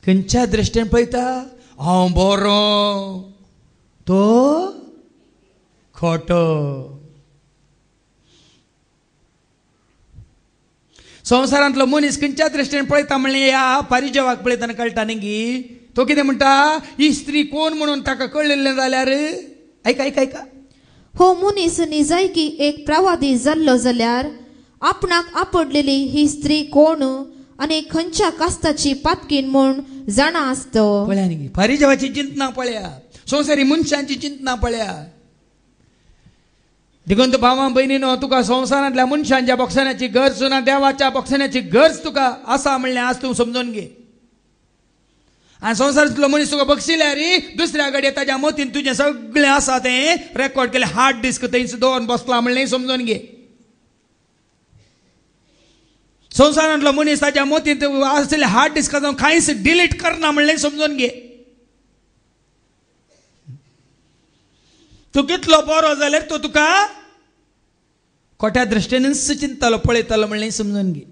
खंयच्या दृश्टेन पळयता. हांव बरो तो खोटो. संवसारांतलो मनीस खंयच्या दृश्टीन पळयता म्हणलें ह्या पारिजवाक पळयतना कळटा न्ही तो कितें म्हणटा ही स्त्री कोण म्हणून ताका कळिल्लें जाल्यार ऐका ऐका ऐका हो मनीस निजायकी एक प्रवादी जाल्लो जाल्यार आपणाक आपडलेली ही स्त्री कोण आनी खंयच्या कास्ताची पातकीन म्हूण जाणा आसतो. पळया न्ही पारिजवाची चिंतना पळया संवसारी मनशांची चिंतना पळया. दिगंत भावा बहिणीनो तुका संवसारांतल्या मनशांच्या बक्षण्याची गरज ना देवाच्या बक्षण्याची गरज तुका आसा म्हणलें आज तूं समजून घे. आणि संवसारांतलो मनीस तुका बक्षिल्यार दुसऱ्या कडेन ताच्या मतीन तुजें सगळें आसा तें रेकॉर्ड केलें हार्ड डिस्क थंयच दवरून बसला म्हणलें समजून घे. संवसारांतलो मनीस ताच्या मतीन आसलेले हार्ड डिस्क कांयच डिलीट करना म्हणलें समजून घे. तूं कितलो बरो जाल्यार तो तुका खोट्या दृश्टीनच चिंततालो पळयतालो म्हणलें समजून घे.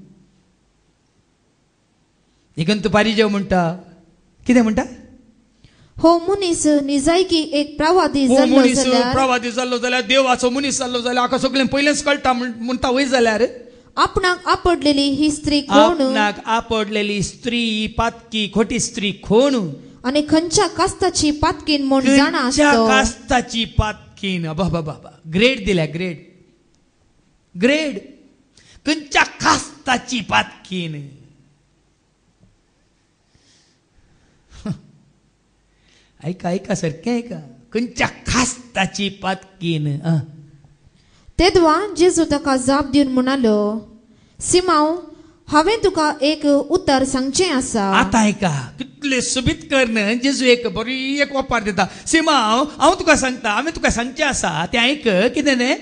देखून तूं पारिजव म्हणटा कितें म्हणटा हो मनीस निजायकी एक प्रवादी हो जाल्लो मनीस जाल्यार प्रवादी जाल्लो जाल्यार देवाचो मनीस जाल्लो जाल्यार हाका सगळें पयलेंच कळटा म्हणटा वय जाल्यार आपणाक आपडलेली ही स्त्री कोण आपणाक आपडलेली स्त्री पातकी खोटी स्त्री कोण आनी खंयच्या कास्ताची पातकीन म्हूण जाणा खंयच्या आसतो. कास्ताची पातकीन बाबा बाबा ग्रेड दिल्या ग्रेड ग्रेड खंयच्या कास्ताची पातकीन ऐका ऐका सारकें ऐका खंयच्या कास्ताची पातकीन तेदवा जेजू ताका जाप दिवन म्हणालो सिमांव हांवें तुका एक उतर सांगचें आसा. आतां ऐका कितले सुबीत कर्ण जेजू एक बरी एक ओपार दिता सिमांव हांव तुका सांगता हांवें तुका सांगचें आसा तें ऐक कितें न्ही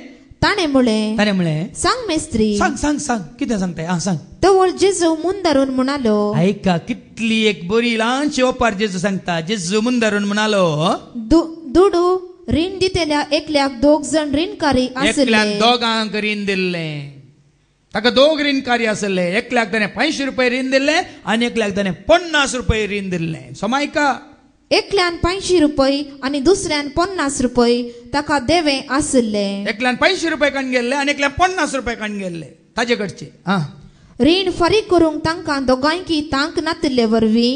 ताणें म्हळें ताणें म्हळें सांग मेस्त्री. सांग सांग सांग कितें सांगताय हां सांग. तवळ जेजू मुन धरून म्हणालो ऐका कितली एक बरी ल्हानशी ओपार जेजू सांगता. जेजू मुन धरून म्हणालो दुडू रीण दितेल्या एकल्याक 2 जाण रीणकारी एकल्याक आसले. दोगांक रीण दिल्लें ताका 2 रीणकारी आसले. एकल्याक ताणें 500 रुपये रीण दिल्लें आनी एकल्याक ताणें 50 रुपये रीण दिल्लें. समायका एकल्यान 500 रुपये आनी दुसऱ्यान 50 रुपये ताका देवे आसले. एकल्यान 500 रुपये काण गेल्ले आनी एकल्यान 50 रुपये काण गेल्ले ताजे कडचे. रीण फारीक करूंक तांकां दोगांयकी तांक नातिल्ले वरवीं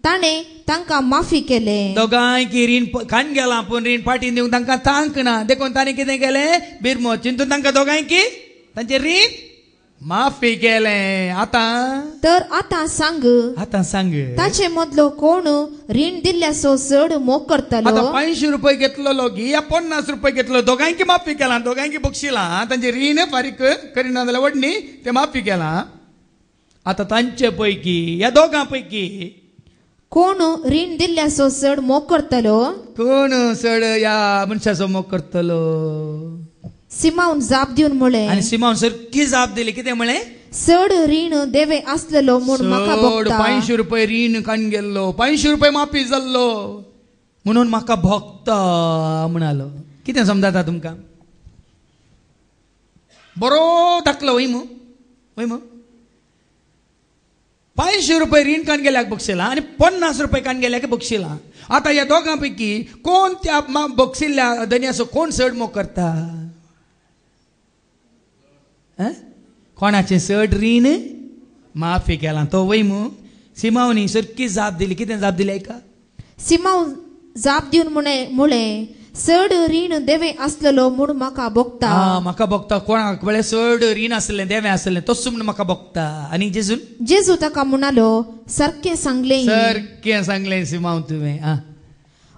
ताणें तांकां माफी केले. दोगांयकी रीण काण गेलां पूण रीण फाटीं दिवंक तांकां तांक ना. देखून ताणें कितें केलें बिरमो चिंतून तांकां दोगांयकी तांचे रीण माफी केलें. आतां सांग ताचे मदलो कोण रीण दिल्ल्याचो चड मोग करतलो. आतां 500 रुपये घेतलो गी या 50 रुपये घेतलो दोगांयकी माफी केलां दोगांयकी बक्षिलां तांचे रीण फारीक करिना जाल्यार वडणी ते माफी केलां. आतां तांचे पैकी या दोगां पैकी कोण रीण दिल्ल्याचो चड मोग करतलो. कोण चड या मनशाचो मोग करतलो. सिमावन जाप दिवन म्हळें आनी सिमावन सारकी जाप दिली कितें म्हळें चड रीण देवे आसलेलो म्हूण म्हाका भोगता. 500 रुपये रीण काण गेल्लो 500 रुपये माफी जाल्लो म्हणून म्हाका भोगता म्हणालो. कितें समजता तुमकां बरो धाकलो वय मू 500 रुपये रीण काण गेल्याक बक्षिलां आनी 50 रुपये काण गेल्याक बक्षिलां. आतां ह्या दोगां पैकी कोण त्या बक्षिल्ल्या धन्याचो कोण चड मोग करता. कोणाचे चड रीण माफी केलां तो वय मू. सिमावनी सारकी जाप दिली कितें जाप दिली ऐका. सिमाव जाप दिवन म्हळें चड रीण देवे आसलेलो म्हूण म्हाका भोगता. म्हाका भोगता कोणाक म्हळ्यार चड रीण आसलें देवें आसलें तसो म्हूण म्हाका भोगता. आनी जेजू ताका म्हणालो सारकें सांगलें सिमाव तुवें.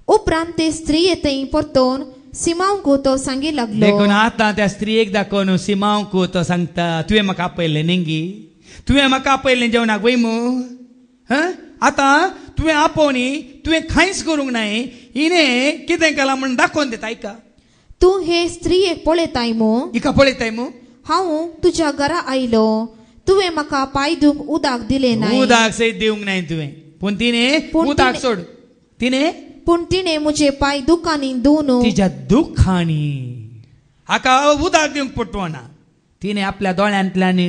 उपरांत ते स्त्रिये थंय परतोवन सिमावंक तो सांगी लागलो. देखून आतां त्या स्त्रियेक दाखोवन सिमावंक तो सांगता तुवें म्हाका आपयलें न्ही तुवें म्हाका आपयलें जेवणाक वय मू. आतां तुवें आपोवनी तुवें कांयच करूंक नाय हिणें कितें केलां म्हूण दाखोवन दिता. ऐका तूं हे स्त्रियेक पळयताय मू. हिका पळयताय मू. हांव तुज्या घरा आयलो तुवें म्हाका पांय धुवंक उदक दिलें ना. उदक सयत दिवंक नाय तुवें पूण तिणें उदक सोड पूण तिणें म्हजे पांय दुखांनी धुवन तिच्या दुखांनी हाका उदक दिवंक पटवना. तिणें आपल्या दोळ्यांतल्यान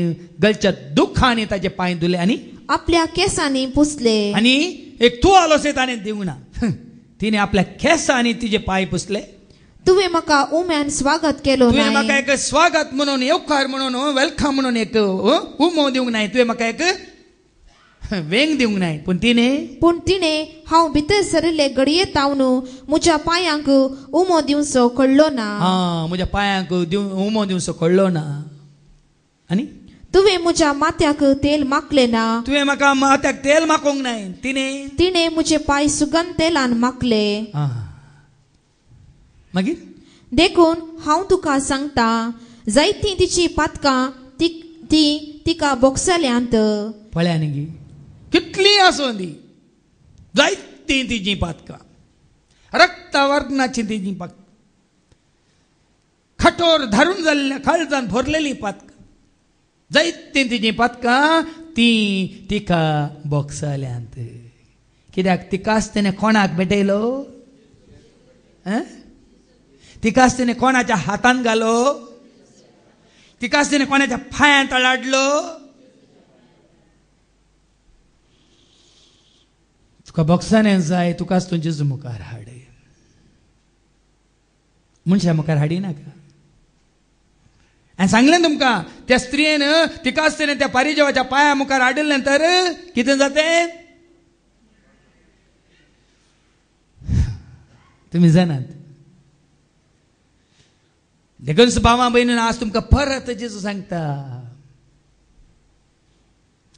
गलच्या दुखांनी ताचे पांय धुले आनी आपल्या केसांनी पुसले. आनी एक तुवालो सयत ताणें दिवंक ना. तिणें आपल्या केसांनी तिचे पांय पुसले. तुवें म्हाका उम्यान स्वागत केलो तुवें म्हाका नाय एक स्वागत म्हणून येवकार म्हणून वेलकम म्हणून एक उमो दिवंक नाय तुवें म्हाका एक वेंग दिवंक नाय पूण तिणें हांव भितर सरिल्ले घडये तावन म्हज्या पांयांक उमो दिवचो कळ्ळो ना म्हज्या पांयांक उमो दिवचो कळ्ळो ना आनी तुवें म्हज्या माथ्याक तेल माखले ना तुवें म्हाका माथ्याक तेल माकोंक नाय तिणें म्हजे पांय सुगंध तेलान माखले मागीर देखून हांव तुका सांगता जायतीं तिची पातकां ती तिका बोगसल्यांत पळया न्ही कितली आसूं दी जायतीं तिजीं पातकां रक्तवर्णाची तिजीं पातकां खटोर धरून जाल्ल्या काळजान भरलेलीं पातकां जायतीं तिजीं पातकां ती तिका बोगसल्यांत कित्याक तिका आसतना कोणाक भेटयलो तिका आसतना कोणाच्या हातान घालो तिका आसतना कोणाच्या पांयांत लाडलो तुका बोगसाने जाय तुका आसतना जेजू मुखार हाड मनशा मुखार हाडी नाका हांवें सांगलें तुमकां त्या स्त्रियेन तिका आसतना त्या पारिजेवाच्या पांया मुखार हाडिल्लें नंतर कितें जातें तुमी जाणात देखून भावा भयणीन आज तुमकां परत जेजू सांगता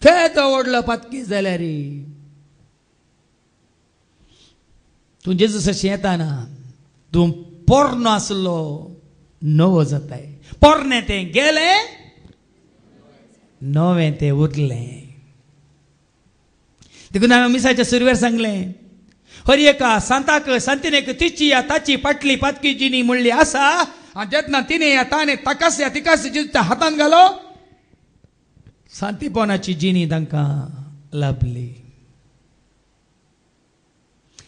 खेतो व्हडलो पातकी जाल्यार तूं जेजू अशें येताना तूं पोरनो आसलो नवो जाताय पोरणे तें गेलें नवें तें उरलें देखून हांवें मिसाच्या सुरवेर सांगलें हर एका सांताक सांतिनेक तिची या ताची पाटली पातकी जिनी म्हणली आसा आनी जेन्ना तिने या ताणे ताकास या तिकास जेजूच्या हातान घालो सांतीपणाची जिनी तांकां लाभली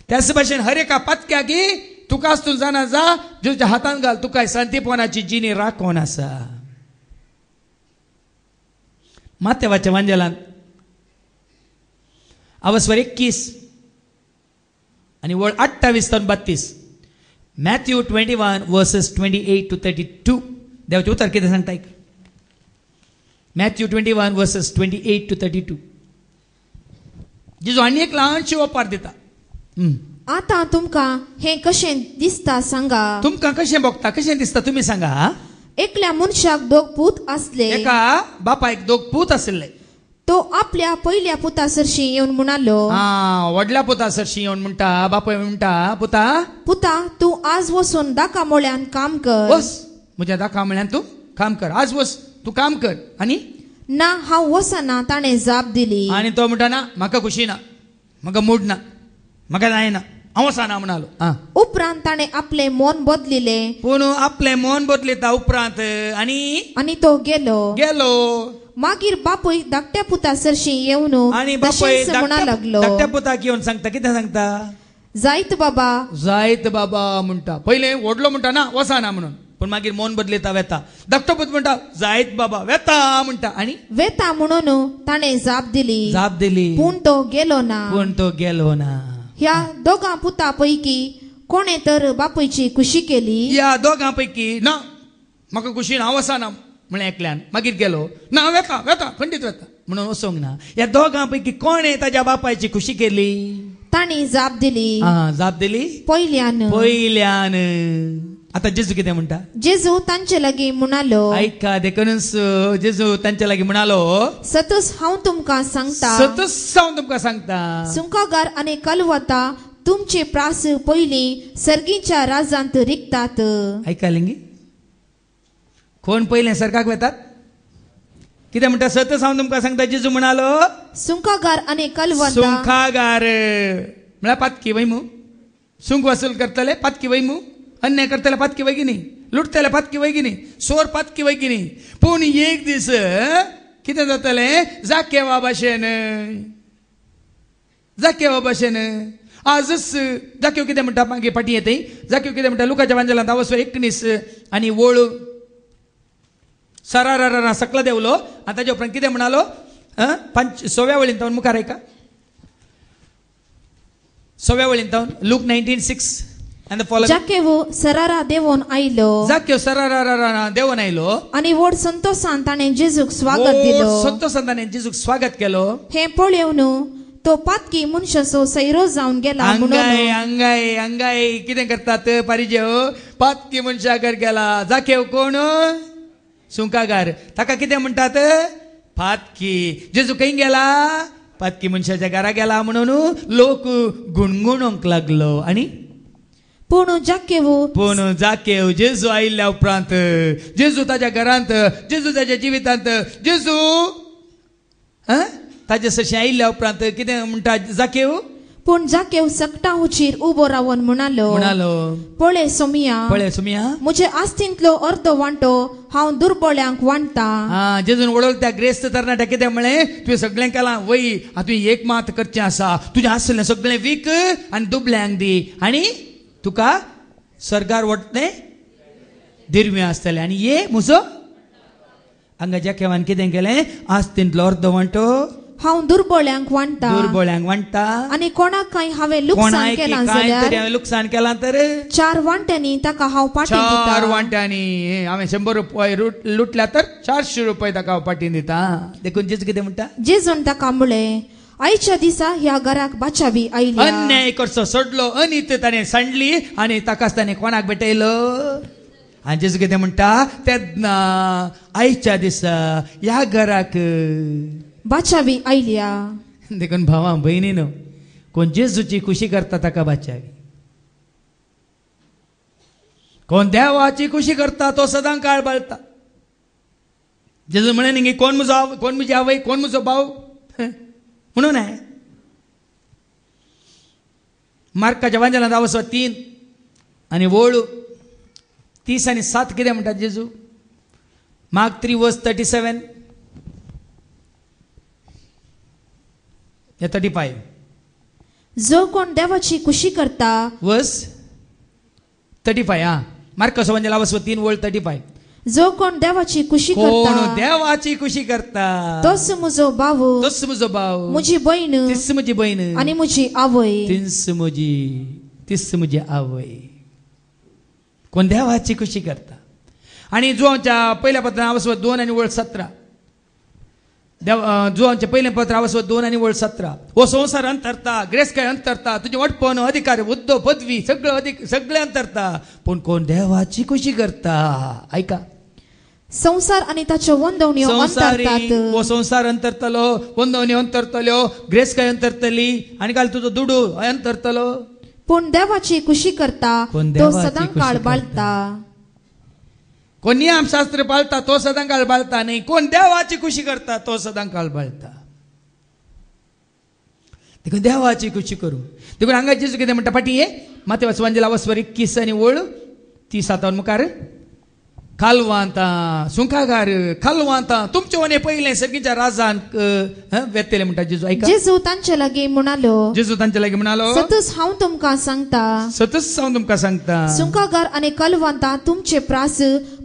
त्याच भाशेन हर एका पातक्याक तुका आसतून जाणा जा जेजूच्या हातान घाल तुका सांतीपणाची जिनी राखोन आसा मातेवाच्या वांजेलांत अवस्वर 21 आणि वळ 28 ते 32 मॅथ्यू 21 वर्सेस 28 to 32 देवाचें उतर कितें सांगता एक मॅथ्यू 21 वर्सेस 28 to 32 जेजू आनी एक ल्हानशी ओपार दिता आतां तुमकां हें कशें दिसता सांगा तुमकां कशें भोगता कशें दिसता तुमी सांगा एकल्या मनशाक दोग पूत आसले एका बापायक दोग पूत आसले तो आपल्या पयल्या पुता सरशी येवन म्हणालो व्हडल्या पुता सरशी येवन म्हणटा बापाय म्हणटा पुता तूं आज वचून दाका मोळ्यान काम कर वस म्हज्या दाका म्हळ्यान तूं काम कर आज वस तूं काम कर आनी ना हांव वसना ताणें जाप दिली आनी तो म्हणटा ना म्हाका खुशी ना म्हाका मूड ना म्हाका जायना हांव वसना म्हणालो उपरांत ताणें आपलें मन बदलिले पूण आपलें मन बदलिता उपरांत आनी तो गेलो मागीर बापूय धाकट्या पुता सरशी येवन आनी बापूय म्हणा लागलो धाकट्या पुताक येवन सांगता कितें सांगता जायत बाबा म्हणटा पयलें व्हडलो म्हणटा ना वसना म्हणून पूण मागीर मन बदलिता वेता धाकटो पूत म्हणटा जायत बाबा वेता म्हणटा आनी वेता म्हणून ताणें जाप दिली पूण तो गेलो ना ह्या दोगां पुता पैकी कोणे तर बापूयची खुशी केली ह्या दोगां पैकी ना म्हाका खुशी ना हांव वसना म्हळें एकल्यान मागीर गेलो ना वेता खंडीत वेता म्हणून वसोंक ना ह्या दोगां पैकी कोणे ताच्या बापायची खुशी केली ताणी जाप दिली पयल्यान आता जेजू कितें म्हणटा जेजू तांचे लागीं म्हणालो ऐका देखूनच जेजू तांचे लागीं म्हणालो सतूच हांव तुमकां सांगता सुंकागार आनी कलवता तुमचे प्रास पयलीं सर्गीच्या राजांत रिकतात ऐकालेंगी कोण पयलें सर्गाक वेतात कितें म्हणटा सतच हांव तुमकां सांगता जेजू म्हणालो सुंकागार आनी कलवता सुंकागार म्हळ्यार पातकी वैमू सुंक वसूल करतले पातकी वैमू अन्याय करतले पातकी वैगिनी लुटतले पातकी वैगिनी सोर पातकी वैगिनी पूण एक दीस कितें जातलें जाकेवा भाशेन आजच जाकेव कितें म्हणटा मागीर फाटी येतय जाकेव कितें म्हणटा लुकाच्या वांजेलांत अवस्वर 19 आनी वळ सरारा सकला देवलो आनी ताजे उपरांत कितें म्हणालो 6व्या वळींत तावन मुखार ऐका 6व्या वळींत तावन लूक 19:6 And the following. जाकेवो सरारा देवोन आयलो जाक्यो सरारा देवून आयलो. आणि व्हड संतोषान ताणें जेजूक स्वागत दिलो. संतोषान जेजूक स्वागत केलो. हे पळयवन तो पातकी मनशाचो सैरो जावन गेला अंगाय अंगाय अंगाय कितें करतात पारिजेव पातकी मनशाकार गेला. जाकेव कोण सुंकागार. ताका कितें म्हणटात पातकी. जेजू खंय गेला पातकी मनशाच्या घरा गेला म्हणून लोक गुणगुणोंक लागलो. आणि पूण जाकेव जेजू आयिल्ल्या उपरांत जेजू ताच्या घरांत जेजू ताच्या जिवितांत जेजू ताचे सशें आयिल्ल्या उपरांत कितें म्हणटा जाकेव. पूण जाकेव सकटा उचीर उबो रावन म्हणालो पळय सोमिया म्हजे आस्तींतलो अर्द वांटो हांव दुर्बळ्यांक वांटता. जेजून वळखल्या ग्रेस्त तरणाट्या कितें म्हळें तुवें सगळें केलां वय आतां एक मात करचें आसा. तुजें आसलें सगळें वीक आनी दुबळ्यांक दी आनी तुका सरकार वटलें दिरवें आसतलें. आनी ये म्हजो हांगा जाकेवान कितें केलें आस्तींतलो अर्द वांटो हांव दुर्बळ्यांक वांटता आनी कोणाकय हांवें लुकसाण केलां जाल्यार लुकसाण केलां तर 4 वांट्यांनी ताका हांव पाटीन दितां. 4 वांट्यांनी हांवें 100 रुपये लुटल्या तर 400 रुपये ताका हांव पाटीन दितां. देखून जेजू कितें म्हणटा जेजून ताका म्हळें आयच्या दिसा ह्या घराक बाचावी आयली. अन्याय करचो सोडलो अनीत ताणें सांडली आनी ताकाच ताणें कोणाक भेटयलो. आनी जेजू कितें म्हणटा तेन्ना आयच्या दिसा ह्या घराक बाचावी आयल्या. देखून भावां भयणीनो कोण जेजूची खुशी करता ताका बाचावी. कोण देवाची खुशी करता तो सदां काळ बाळटा. जेजू म्हणे न्ही कोण म्हजी आवय कोण म्हजो भाव म्हणून आहे. मार्काच्या वांजलांत 3 आनी वळू 30 आनी 7 कितें म्हणटात जेजू. मार्क 3:37 35. जो कोण देवाची खुशी करता वर्स 35. मार्काच्या वांजलांत 3:35. जो कोण देवाची खुशी कोण करता देवाची खुशी करता तोच म्हजो भाव म्हजी बहीण तीच म्हजी बहीण आनी म्हजी आवय. तीच म्हजी आवय. कोण देवाची खुशी करता. आणि जुआंच्या पहिल्या पत्रांत 2 आनी 17 जुआंच्या पहिल्या पत्रांत 2 आनी 17 हो संवसार अंतरता ग्रेस्काय अंतरता तुझे वटपण अधिकार हुद्दो पदवी सगळे अंतरता पूण कोण देवाची खुशी करता. ऐका संसार आनी ताच्यो वंदवण्यो अंतरतात. हो संसार अंतरतलो वंदवण्यो अंतरतल्यो ग्रेस्काय अंतरतली आनी काल तुजो दुडू अंतरतलो. पूण देवाची खुशी करता तो सदां काळ बाळटा. कोण नियमशास्त्र पाळता तो सदां काळ बाळटा नाही. कोण देवाची खुशी करता तो सदां काळ बाळटा. देखून देवाची खुशी करू. देखून हांगा जेजू कितें म्हणटा फाटी ये माथेवाचो वांजला 21 आनी वळ 30 मुखार कालवांतां सुंकागार कालवांतां तुमचे वने पयले सर्गीच्या राजांक वेतले म्हणटा जेजू. ऐका जेजू तांचे लागीं म्हणालो सतच हांव तुमकां सांगता सुंकागार आनी कलवंतां तुमचे प्रास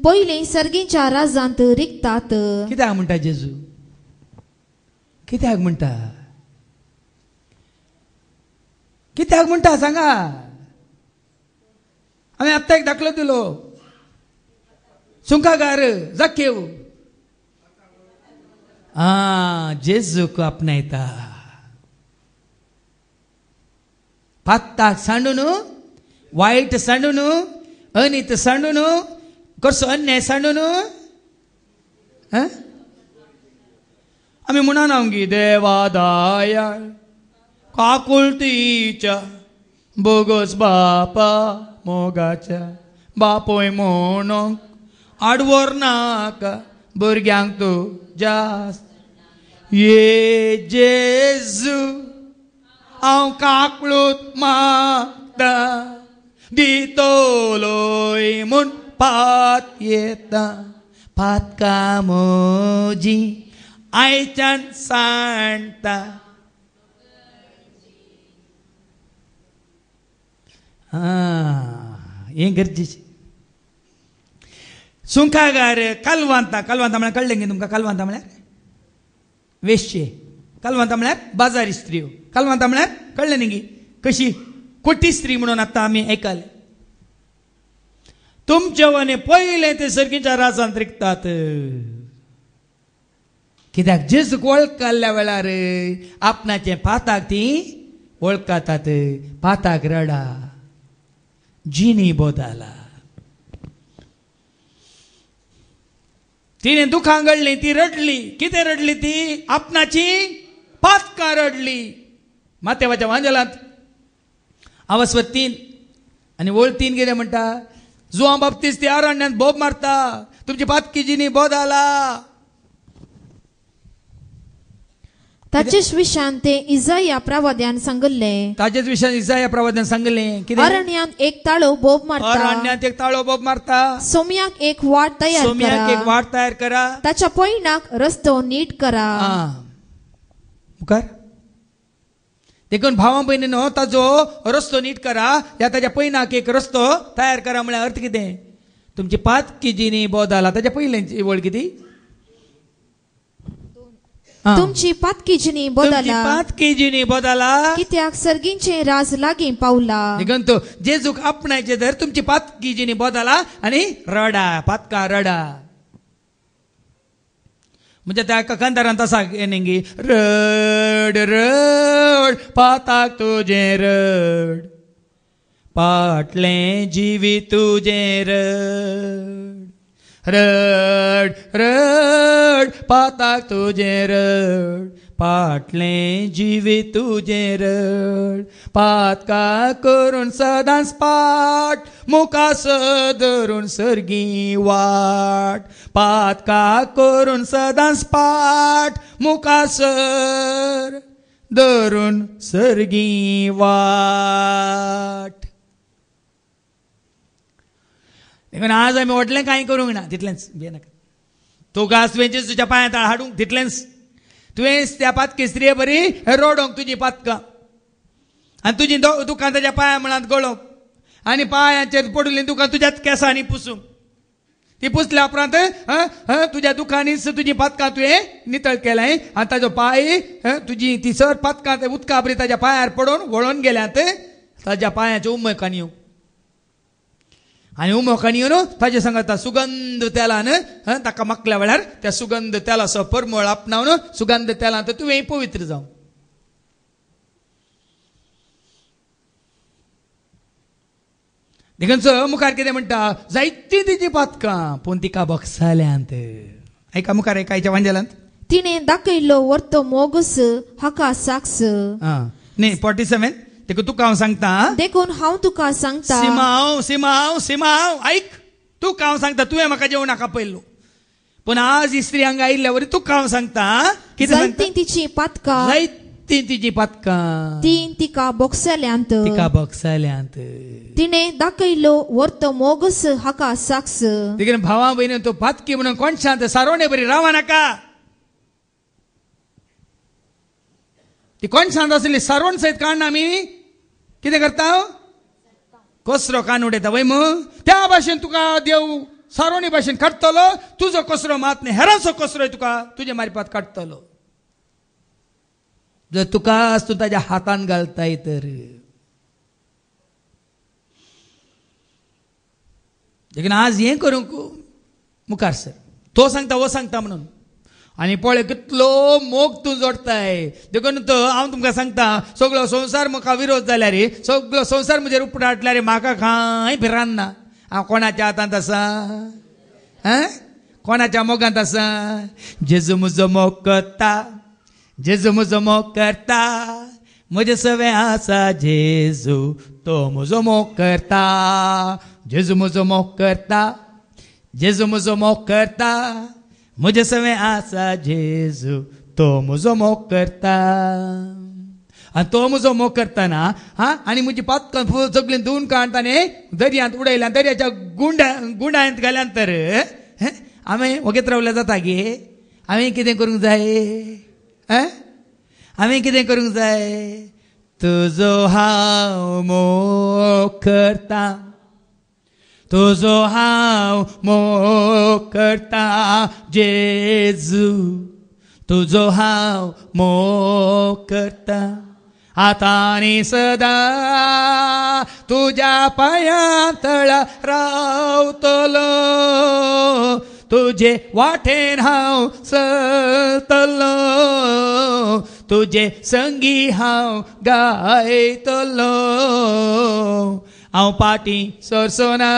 पयले सर्गीच्या राजांत रिकतात. कित्याक म्हणटा जेजू कित्याक म्हणटा सांगा. हांवें आत्तां एक दाखलो दिलो सुंकागार जाकेव जेजूक आपणायता. पात्ताक सांडून वायट सांडून अनित सांडून कसो अन्याय सांडून आमी म्हणा नांगी देवा दयाळ काकुळतीच्या बोगस बापा मोगाच्या बापोय म्हणून आडवोर नाका भुरग्यांक तूं जास्त ये जेजू हांव काकळूत मागता दितलोय म्हूण पात येता पातका म्हजी आयच्यान सांडटा. हें गरजेचें. सुंकागार कालवांतां म्हळ्यार कळ्ळें गे तुमकां. कालवांतां म्हळ्यार वेश्ये. कालवांतां म्हळ्यार बाजारी स्त्रियो. कालवांतां म्हळ्यार कळ्ळें न्ही गे कशी कोटी स्त्री म्हणून आतां आमी आयकले. तुमचे वने पहिले ते सर्गीच्या राजांत रिकतात. कित्याक जेजूक वळखल्या वेळार आपणाचे पाताक ती वळखतात. पाताक रडा जिनी बोदाला. तिने दुखां घडली, ती रडली. किती रडली ती? आपणाची पातकां रडली. मातेवाच्या वांजलांत अवस्वत 3 आणि वळ 3 कितें म्हणटा? जुआं बाप्तिस्त अरण्यांत बोब मारता, तुमची पातकी जिनी बोदाला. ताचेच विशान ते इजाया प्रवाद्यान सांगले. ताचेच विशयान इसाया प्रवाद्यान सांगले कितें? अरण्यात एक ताळो बोब मारता, अरण्यात एक ताळो बोब मारता. सोम्याक एक वाट तयार सोम्याक एक करा, वाट तयार करा. ताच्या पैनाक रस्तो नीट करा. मुखार देखून भावां भयणीनो ताजो रस्तो नीट करा. या ताच्या पैनाक एक रस्तो तयार करा. म्हळ्यार अर्थ कितें? तुमची पातकी जिनी बोदाला ताच्या पयल्याची वळ किती? तुमची पातकी जिनी बोदाला, पातकी जिनी बोदाला. कित्याक सर्गींचे राज लागीं पावला. देखून तो जेजूक आपणायचे तर तुमची पातकी जिनी बोदाला आणि रडा, पातका रडा. म्हणजे त्या कंदारांत असा नेंगी रड रड पाताक तुझे रड, पाटले जिवी तुझे रड. रड रड पाताक तुझे रड, पाटले जिवी तुझे रड. पातका करून सदांच पाट, मुखास धरून सर्गी वाट. पातका करून सदांच पाट, मुखासर धरून सर्गी वाट. देखून आज आमी व्हडलें कांय करूंक ना. तितलेंच भिये नाका. तूं घास वेंचीस तुज्या पांया ताळ हाडूंक तितलेंच. तुवेंच त्या पातकी स्त्रिये बरी रोडोंक तुजी पातकां आनी तुजी दुकान ताच्या पांया म्हणात गळोवंक आनी पांयाचेर पडुल्लीं दुकान तुज्याच केंसांनी पुसूंक. ती पुसल्या उपरांत तुज्या दुकानीच तुजी पातकां तुवें नितळ केलें आनी ताजो पांय तुजी ती सर पातकां उदका बरी ताच्या पांयार पडोवन वळोवन गेल्यात ताज्या पांयाच्यो उमकान येवंक. आनी उमोकान येवन ताजे सांगता सुगंध तेलान ताका मागल्या वेळार त्या सुगंध तेलाचो परमळ आपणावन सुगंध तेलांत तुवें पवित्र जावं. देखून मुखार कितें म्हणटा? जायतीं तिची पातकां पूण तिका बक्षाल्यांत. ऐका मुखार ऐकायच्या वांजेलांत तिने दाखयलो वर्तो मोगस हाका साक्ष. न्ही 47 देखून तुका हांव सांगता. देखून हांव तुका सांगता. सिमांव सिमांव सिमांव ऐक. तुका हांव सांगता तुवें म्हाका जेवणाक आपयल्लो पूण आज ही स्त्री हांगा आयिल्ल्या वरी तुका हांव सांगता. कितें सांगता? जायतीं तिची पातकां, जायतीं तिची पातकां तीन तिका बक्षाल्यांत. तिका बक्षाल्यांत. तिने दाखयलो वर्तो मोगस हाका साक्ष. देखून भावा भयणी तो पातकी म्हणून कोणशांत सारोणे बरी रावा नाका. ती कोणशांत आसली सारोण सयत काडना आमी कितें करता? कसरो कान उडयता वय मग. त्या भाशेन तुका देव सारोणी भाशेन काडटलो. तुजो कसरो मात न्ही हेरांचो कसरोय तुका तुजे मारिपात काडटलो जर तुका तूं ताज्या हातान घालताय तर. देखून आज हें करूंक मुखार सर. तो सांगता वो सांगता म्हणून आनी पळय कितलो मोग तूं जोडताय. देखून तो हांव तुमकां सांगता सगळो संवसार म्हाका विरोध जाल्यार सगळो संवसार म्हजेर उपराटल्यार म्हाका कांय भिरांत ना. हांव कोणाच्या हातांत आसा? कोणाच्या मोगांत आसा? जेजू म्हजो मोग करता, जेजू म्हजो मोग करता, म्हजे सवे आसा जेजू तो म्हजो मोग करता. जेजू म्हजो मोग करता, जेजू म्हजो मोग करता, म्हजे सवे आसा जेजू तो म्हजो मोग करता. आनी तो म्हजो मोग करतना आनी म्हजी पातकां सगळीं धुवन काडटाने दर्यांत उडयल्यान दर्याच्या गुंडायंत घाल्यान तर हांवें वगेत रावल्या जाता गे. हांवें कितें करूंक जाय? हांवें कितें करूंक जाय? तुजो हांव मोग करता, तुजो हांव मोग करता जेजू, तुजो हांव मोग करता. आताने सदा तुझ्या पायांतळा रावतलो तुझे वाटेन हांव चलतलो तुझे संगी हांव गायतलो हांव पाटी सरसोना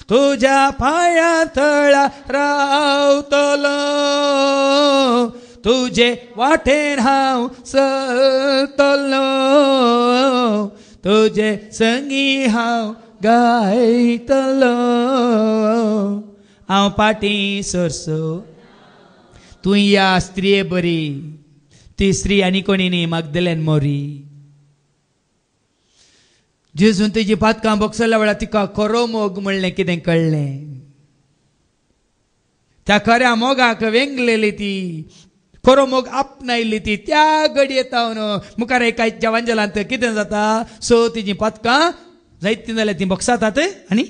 तुझ्या पायांतळा रावतलो तुझे वाटेन हांव चलतलो तुझे संगी हांव गायतलो हांव पाटी सरसो तू या स्त्रिये बरी ती स्त्री आनी कोणी न्ही मगदलेन मोरी जेजून तुजी पातकां बगसल्या वेळार तिका खरो मोग म्हणलें कितें कळ्ळें त्या खऱ्या मोगाक वेंगलेली ती खरो मोग आपणायली ती त्या घडयेत मुखार एका जवांजलांत कितें जाता सो तिजी पातकां जायती जाल्यार ती बगसातात आनी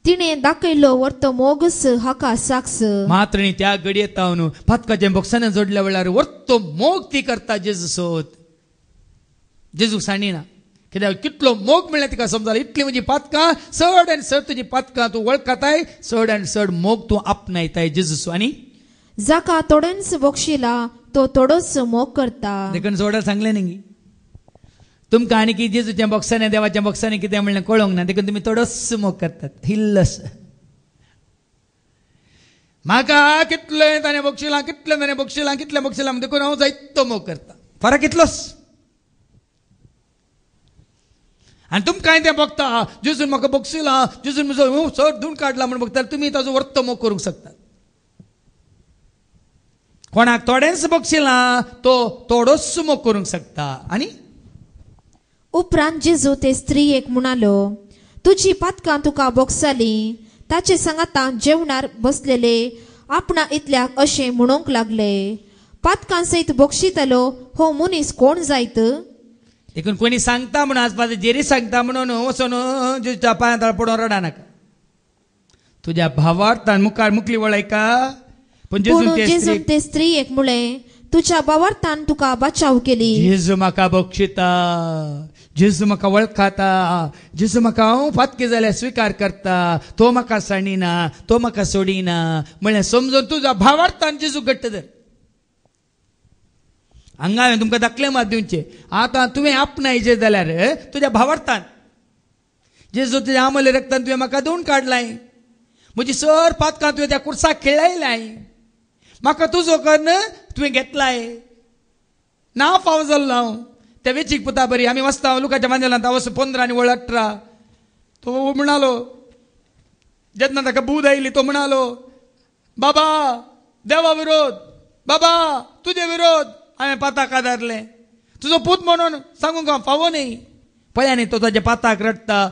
तिणें दाखयलो वर्तो मोगस हाका साक्ष मात्र त्या घडयेत पातकाच्या बॉक्सान जोडल्या वेळार वर्तो मोग ती करता जेजू सोत जेजू सांडिना कित्याक कितलो मोग म्हणल्यार तिका समजला इतली म्हजी पातकां चड आनी चड तुजी पातकां तूं वळखताय चड आनी चड मोग तूं आपणायताय जेजू आनी जाका थोडेंच बक्षिला तो थोडोच मोग करता देखून जोडार सांगलें न्ही तुमकां आनी की जेजूच्या बॉक्सांनी देवाच्या बॉक्सांनी कितें म्हणलें कळोंक ना देखून तुमी थोडोच मोग करतात हिल्लस म्हाका कितलें ताणें बक्षिलां कितलें ताणें बक्षिलां कितलें बक्षिलां देखून हांव जायतो मोग करता फरक इतलोच आनी तुमकां तें बघता जेजून म्हाका बक्षिलां जेजून म्हजो चड धूण काडला म्हण बघता तुमी ताजो वर्तो मोग करूंक शकतात कोणाक थोडेंच बक्षिलां तो थोडोच मोग करूंक शकता आनी उपरांत जेजू ते स्त्रियेक म्हणालो तुजी पातकां तुका बोगसाली ताचे सांगाता जेवणार बसलेले आपणा इतल्याक अशें म्हणूंक लागले पातकां सयत बोगशितलो हो मनीस कोण जायत देखून कोणी सांगता म्हणून आजपास जेरी सांगता म्हणून वचून जेजूच्या पांयां पडून रडा नाका तुज्या भावार्थान मुखार मुखली वळयका पण जेजून ते स्त्रियेक म्हळें तुज्या भावार्थान तुका बचाव केली जेजू म्हाका बक्षिता जेजू म्हाका वळखता जेजू म्हाका हांव पातकी जाल्यार स्विकार करता तो म्हाका सांडिना तो म्हाका सोडिना म्हळ्यार समजून तुज्या भावार्थान जेजू घट्ट धर हांगा हांवें तुमकां दाखले मात दिवचे आतां तुवें आपणायचे जाल्यार तुज्या भावार्थान जेजू तुज्या आमले रक्तान तुवें म्हाका धुवन काडलाय म्हजी सर पातकां तुवें त्या कुर्साक खेळयलाय म्हाका तुजो कर्ण तुवें घेतलाय ना फाव जाल्लो हांव त्या वेचीक पुता बरी आमी वचता लुकाच्या मांजलांत वच 15 आनी वळ 18 तो म्हणालो जेन्ना ताका बूद आयली तो म्हणालो बाबा देवा विरोध बाबा तुजे विरोध हांवें पाताक आदारलें तुजो पूत म्हणून सांगूंक हांव फावो न्ही पळय तो ताच्या पाताक रडटा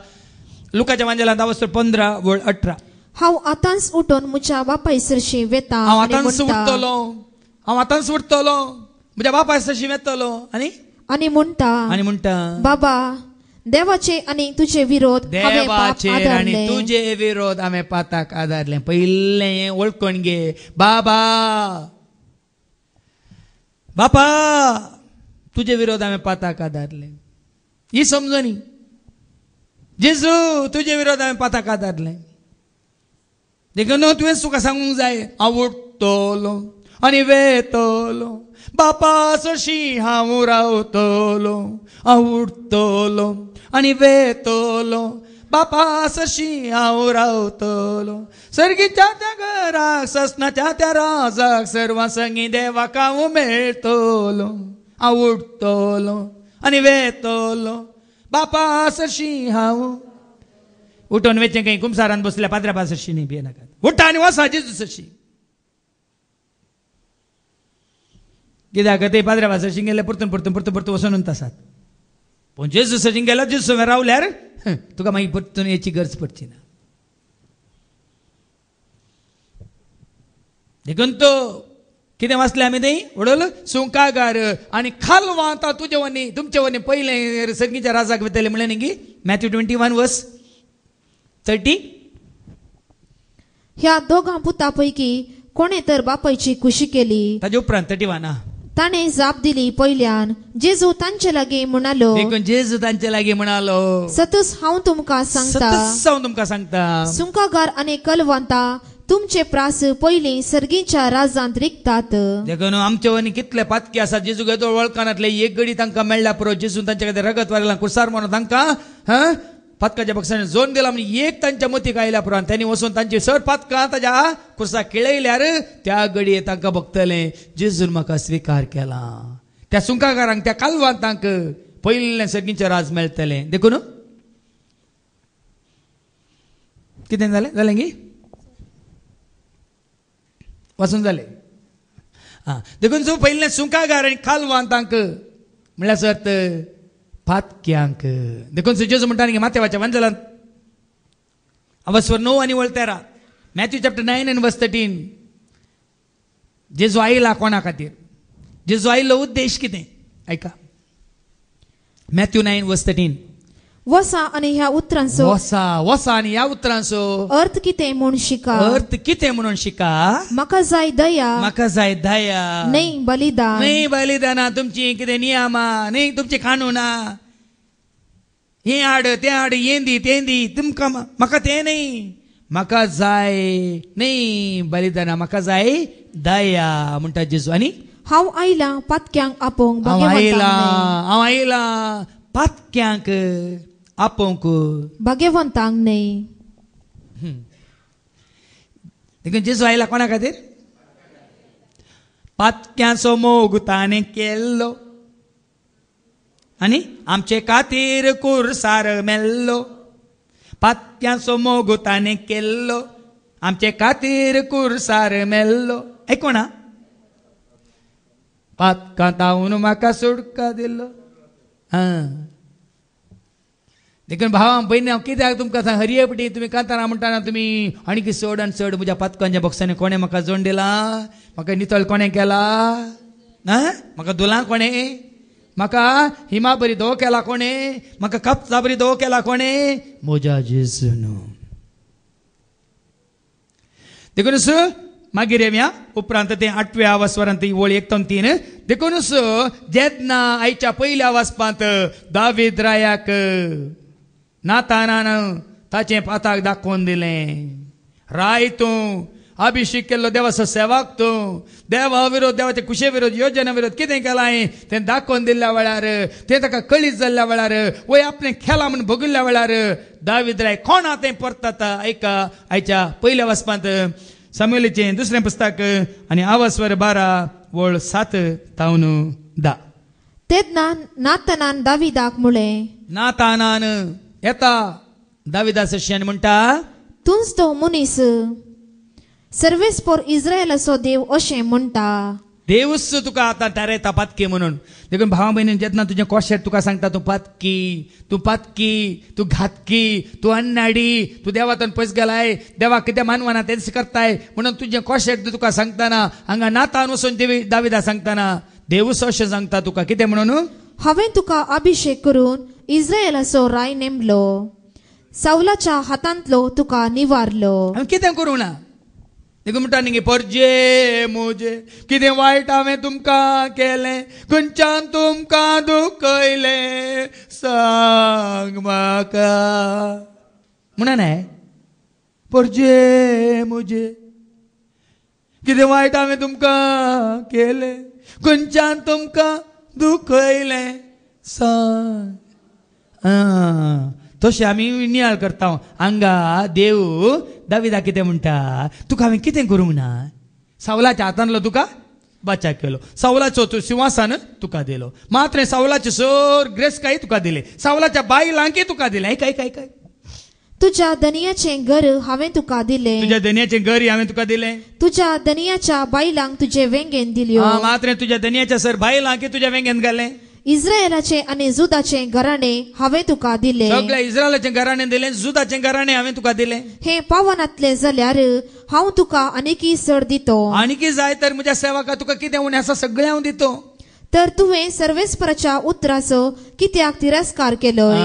लुकाच्या मांजलांत वच 15 वळ 18 हांव आतांच उठून म्हज्या बापाय सरशी वेता हांव आतांच उठतलो म्हज्या बापाय सरशी वेतलो आनी म्हणटा बाबा देवाचे आनी तुजे विरोध देवाचे आनी तुजे विरोध हांवें पाताक आदारलें पयलें वळखून घे बाबा बापा तुजे विरोध हांवें पाताक आदारलें ही समजोनी जेजू तुजे विरोध हांवें पाताक आदारलें देखून तुवें तुका सांगूंक जाय हांव उठतलो आनी वेतलो बापा सरशी हांव रावतलो हांव उठतलो आनी वेतलो बापा सरशी हांव रावतलो सर्गीच्या त्या घराक ससनाच्या त्या राजाक सर्वां संगी देवाक हांव मेळटलो हांव उठतलो आनी वेतलो बापा सरशी हांव उठून वेचें खंय कुमसारान बसल्या पाद्र्या पासरशी न्ही भिये नाकात उठा आनी वसा जेजू सरशी कित्याक ते पाद्र्या पासरशी गेले परतून वचून तासात पूण जेजू सरशी गेलो जेजू रावल्यार तुका मागीर परतून येची गरज पडची ना देखून तो कितें वाचलें आमी थंय उडोल सुंकागार आनी खालवां आतां तुजे वनी तुमचे वनी पयलें सर्गीच्या राजाक वेतले म्हणलें न्ही मॅथ्यू 21 वर्स 30 ह्या दोगां पुता पैकी कोणे तर बापायची खुशी केली ताजे उपरांत 31 ताणे जाप दिली पयल्यान जेजू तांचे लागी म्हणालो देखून जेजू तांचे लागी म्हणालो सतूच हांव तुमकां सांगता सतत हांव तुमकां सांगता सुंकागार आनी कलवंता तुमचे प्रास पयलीं सर्गीच्या राजांत रिकतात देखून आमचे वनी कितले पातकी आसात जेजू घेतो वळखानातले एक घडी तांकां मेळ्ळ्या पुरो जेजू तांचे खातीर रगत वारला कुसार म्हणून तांकां पातकाच्या पक्षाने जोन दिला म्हणजे एक तांच्या मतीक आयल्या पुरो त्यांनी वचून तांची सर पातकां ताच्या कुर्सा खेळयल्यार त्या घडये तांकां बगतले जेजून म्हाका स्विकार केला त्या सुंकाकारांक त्या कालवांतांक पयले सर्गीचे राज मेळटले देखून कितें जालें गी वचून जाले देखून जो पयले सुंकागार आनी कालवांतांक म्हळ्यार सर पातक्यांक देखून जेजू म्हणटा न्ही माथेवाच्या वंजलांत अवस्वर 9 आनी 13 मॅथ्यू चॅप्टर 9 आनी वर्स 13 जेजू आयला कोणा खातीर जेजू आयिल्लो उद्देश कितें ऐका मॅथ्यू 9 वर्स 13 वसा आनी ह्या उतरांचो वसा आनी ह्या उतरांचो अर्थ कितें म्हूण शिका अर्थ कितें म्हणून शिका म्हाका जाय दया न्ही बलिदान बलिदाना तुमची कितें नियमा न्ही तुमची कानुना हे हाड तें हाड हें दी तुमकां म्हाका तें न्ही म्हाका जाय न्ही बलिदाना म्हाका जाय दया म्हणटा जेजू आनी हांव आयला पातक्यांक आपोवंक हांव आयला पातक्यांक आपोवंक भाग्यवंतांक न्ही देखून जेजू आयला कोणा खातीर पातक्यांचो मोग ताणें केल्लो आनी आमचे खातीर कुर्सार मेल्लो पातक्यांचो मोग ताणें केल्लो आमचे खातीर कुर्सार मेल्लो आयकोणा पातकां तावून म्हाका सुटका दिल्लो देखून भावां भयणी हांव कित्याक तुमकां सांग हरियेपटी तुमी कांतारां म्हणटाना तुमी आनी चड आनी चड म्हज्या पातकांच्या बॉक्सांनी कोणें म्हाका जोड दिला म्हाका नितळ कोणें केला म्हाका दुलां कोणें म्हाका हिमा बरी धोव केला कोणें म्हाका कापसा बरी धोव केला कोणें म्हज्या जेजून देखूनच मागीर येवया उपरांत ते 8व्या वासवरांत ही वळ 1-3 देखूनच जेन्ना आयच्या पयल्या वासपांत दावीद रायाक नातानान ताचें पाताक दाखोवन दिलें राय तूं अभिषेक केल्लो देवाचो सेवाक तूं देवा विरोध देवाच्या कुशे विरोध योजना विरोध कितें केलां तें दाखोवन दिल्ल्या वेळार तें ताका कळीत जाल्ल्या वेळार वय आपणें खेळा म्हूण भोगिल्ल्या वेळार दावीद राय कोण आहा तें परतात आयका आयच्या पयल्या वासपांत सामुएलीचें 2 पुस्तक आनी आवास्वर 12 वळ 7-10 तेन्ना नातानान दाविदाक म्हळें नातानान येता दाविदा शिश्यान म्हणटा तूंच तो मनीस सर्वेस्पोर इस्रायलाचो देव अशें म्हणटा देवच तुका आतां थारयता पातकी म्हणून देखून भावा भयणीन जेन्ना तुजें कोशेट तुका सांगता तूं पातकी तूं घातकी तूं अन्नाडी तूं देवातून पयस गेलाय देवा कितें मानवाना तेच करताय म्हणून तुजें कोशेट तुका सांगतना हांगा नातान वचून दाविदा सांगतना देवूच अशें सांगता तुका कितें म्हणून हांवें तुका अभिषेक करून इस्रायलाचो राय नेमलो सावलाच्या हातांतलो तुका निवारलो कितें करूं ना देखून म्हणटा न्ही परजे मोजे कितें वायट हांवें तुमकां केलें खंयच्यान तुमकां दुखयलें सांग म्हाका म्हणा न्हय परजे मोजे कितें वायट हांवें तुमकां केलें खंयच्यान तुमकां दुखयलें सांग तशें आमी नियाळ करता हांगा देव दाविदा कितें म्हणटा तुका हांवें कितें करूंक ना सावलाच्या हातांतलो तुका बाचा केलो सावलाचो तूं सिंहासन तुका दिलो मात्र सावलाचे सर ग्रेस्काय तुका दिले सावलाच्या बायलांकय तुका दिले ऐक तुझ्या दनियाचें घर हांवें तुका दिलें तुझ्या दनियाचें घर हांवें तुका दिलें तुझ्या दनियाच्या बायलांक तुजे वेंगेन दिल्यो मात्र तुझ्या दनियाच्या सर बायलांकय तुज्या वेंगेन घालें इस्रायलाचे आनी जुदाचे घराणे हांवें तुका दिले सगळ्या इस्रायलाचे घराणे दिले जुदाचे घराणे हांवें तुका दिले हे पावनातले जाल्यार हांव तुका आनीकी चड दितो आनीकी जाय तर म्हज्या सेवका तुका कितें उणें आसा सगळें हांव दितो तर तुवें सर्वेस्पराच्या उतराचो कित्याक तिरस्कार केलोय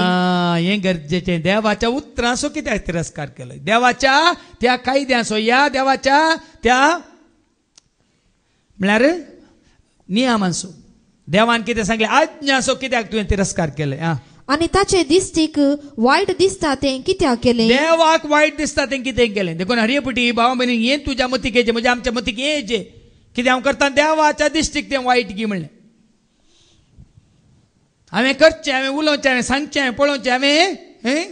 हें गरजेचें देवाच्या उतराचो कित्याक तिरस्कार केलोय देवाच्या त्या कायद्याचो या देवाच्या त्या म्हळ्यार नियमांसो देवान कितें सांगलें आज्ञा सो कित्याक तुवें तिरस्कार केले आणि ताचे दिसतीक वायट दिसता ते कित्याक केले देवाक वायट दिसता ते कितें केलें देखून हरियपुटी भावा भयणी हें तुज्या मतीक येचें म्हणजे आमच्या मतीक येचें कितें हांव करता देवाच्या दिश्टीक तें वायट गी म्हणलें हांवें करचें हांवें उलोवचें हांवें सांगचें हांवें पळोवचें हांवें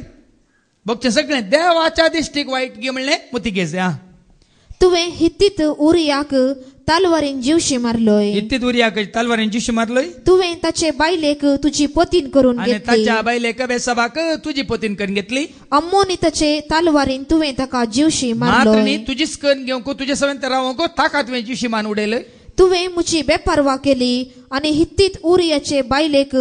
बघचें सगळें देवाच्या दिश्टीक वायट गी म्हणलें मतीक येचें तुवें हित्तीत उरियाक तालवारीन जीवशी मारलोय हित्तीत उरियाक तालवारीन जीवशी मारलोय तुवें ताचे बायलेक तुजी पतीन करून आनी घेतली ताच्या बायलेक बेसबाक तुजी पतीन करून घेतली अम्मोनिताचे तालवारीन तुवें ताका जीवशी मात्र मारलोय न्ही तुजीच करून घेवंक तुजे सवें रावंक ताका तुवें जीवशी मान उडयलय तुवें म्हजी बेपारवा केली आणि हित्तीत उरियाचे बायलेक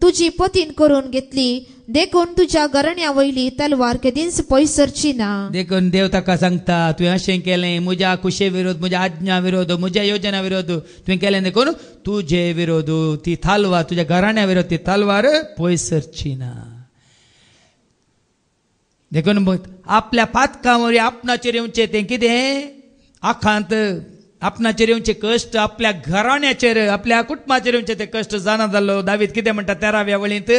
तुजी पतीन करून घेतली देखून तुझ्या गरण्या वयली तलवार केदींच पयसरची ना देखून देव ताका सांगता तुवें अशें केलें म्हज्या कुशे विरोध म्हज्या आज्ञा विरोध म्हज्या योजना विरोध तुवें केलें देखून तुजे विरोध ती तालवार तुज्या घराण्या विरोध ती तालवार पयसरची ना देखून आपल्या पातकां आपणाचेर येवचें तें कितें आखांत आपणाचेर येवचे कश्ट आपल्या घराण्याचेर आपल्या कुटुंबाचेर येवचे ते कश्ट जाणा जाल्लो दावीद कितें म्हणटा 13व्या वळींत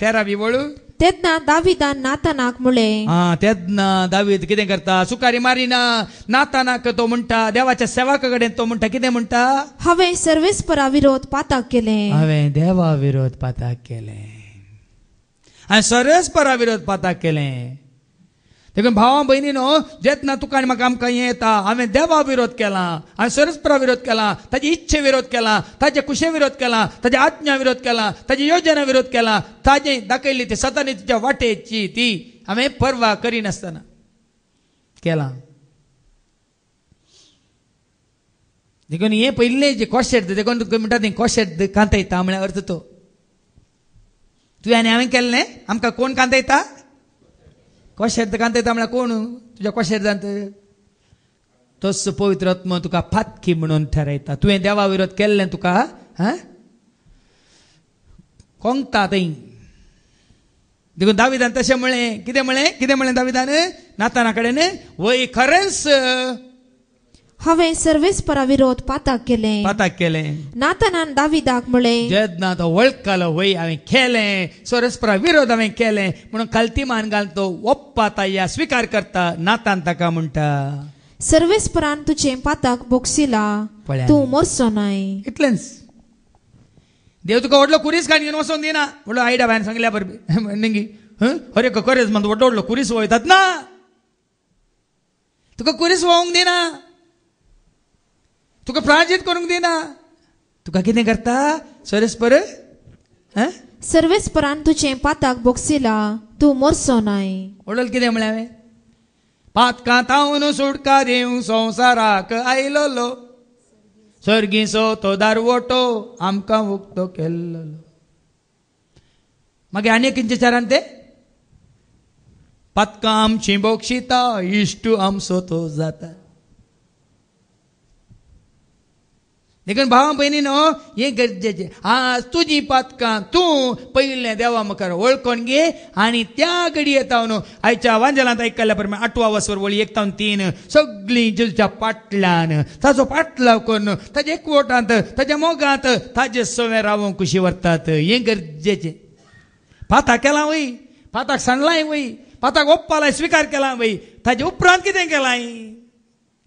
13वी वळू तेन्ना दाविदान नातानाक म्हळें तेन्ना दावीद कितें करता सुकारी मारिना नातानाक तो म्हणटा देवाच्या सेवका कडेन तो म्हणटा कितें म्हणटा हांवें सर्वेस्परा विरोध पाताक केलें हांवें देवा विरोध पाताक केलें हांवें सर्वेस्परा विरोध पाताक केलें देखून भावा भयणीनो जेतना तुका आनी म्हाका आमकां हें येता हांवें देवा विरोध केला हांवें सरस्परा विरोध केला ताजे इच्छे विरोध केला ताजे कुशे विरोध केला ताजे आज्ञा विरोध केला ताजी योजना विरोध केला ताजे दाखयली ती सतानी तुज्या वाटेची ती हांवें परवा करिनासतना केला देखून हे पयलें जे कोशेट देखून तुका म्हणटा तें कोशेट कांतयता म्हळ्यार अर्थ तो तुवें आनी हांवें केल्लें आमकां कोण कांतयता कोशेर कांतयता म्हळ्यार कोण तुज्या कोशेर जांत तोच पवित्र आत्मा तुका फातकी म्हणून ठरयता तुवें देवा विरोध केल्लें तुका कोंगता थंय देखून दाविदान तशें म्हळें कितें म्हळें दाविदान नाताना कडेन वय खरेंच हांवें सर्वेस्परा विरोध पाताक केलें नातानान दाविदाक म्हळें जेन्ना तो वळखलो वय हांवें केलें सर्वेस्परा विरोध हांवें केलें म्हणून खालतीमान घालून तो ओप्पाता या स्वीकार करता नातान ताका म्हणटा सर्वेस्परान तुजें पाताक बोगसिला तूं मरचो न्हय इतलेंच देव तुका व्हडलो कुरीस काडून घेवन वचोन दिना व्हडलो आयडिया भायर सांगल्या बरें निंगी अरे खरेंच म्हणटा व्हडलो व्हडलो कुरीस वयतात ना तुका कुरीस वोवंक दिना तुका प्रार्थीत करूंक दिना तुका कितें करता सर्वेस्परान तुजें पाताक बोगसिला तूं मरचो न्हय व्हडलो कितें म्हळें हांवें पातकां तावन सुटका दिवंक संवसाराक आयलोलो सर्गीचो तो दारवटो आमकां उक्तो केल्लो मागीर आनी खंयच्या चारान ते पातकां आमची बोगशिता इश्टू आमचो तो जाता देखून भावा भयणीनो हें गरजेचें आज तुजी पातकां तूं पयलें देवा मुखार वळखून घे आनी त्या घडये येता न्हू आयच्या वांजलांत आयकल्ल्या प्रमाणे 8वा वसवर वळी 1 ते 3 सगळीं जेजूच्या पाटल्यान ताचो पाटलाव करून ताजे एकवटांत ताज्या मोगांत ताजे सवे रावूंक कशी व्हरतात हें गरजेचें पाता केलां वय पाताक सांडलाय वय पाताक ओप्पालाय स्विकार केला वय ताजे उपरांत कितें केलाय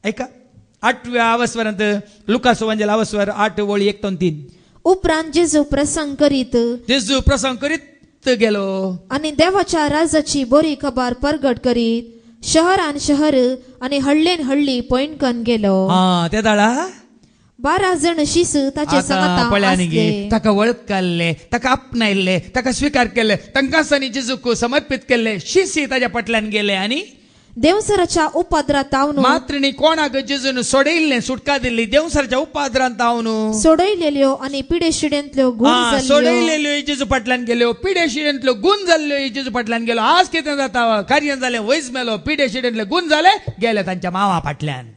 ऐका 8व्या अवस्वरांत लुकास वंजल अवस्वर 8 वळी 1 ते 3 उपरांत जेजू प्रसंग करीत गेलो आनी देवाच्या राजाची बरी खबर परगट करीत शहरान शहर आनी हळ्ळेन हळ्ळी पयणकन गेलो त्या दाळा 12 जण शिस ताचे सांगता आसले ताका वळखले ताका आपणायल्ले ताका स्वीकार केले तांकां सनी जेजूक समर्पित केले शिसी ताच्या फाटल्यान गेले आनी देवसराच्या उपद्रांत तावन मात्र न्ही कोणाक जेजून सोडयल्लें सुटका दिल्ली देवसराच्या उपद्रांत तावन सोडयलेल्यो आनी पिडे शिडेंतल्यो गुण जाल्ल्यो सोडयलेल्यो जेजू फाटल्यान गेल्यो पिडे शिडेंतल्यो गुण जाल्ल्यो जेजू फाटल्यान गेलो आज कितें जाता कार्य जालें वयस मेलो पिडे शिडेंतले गुण जाले गेले तांच्या मावा फाटल्यान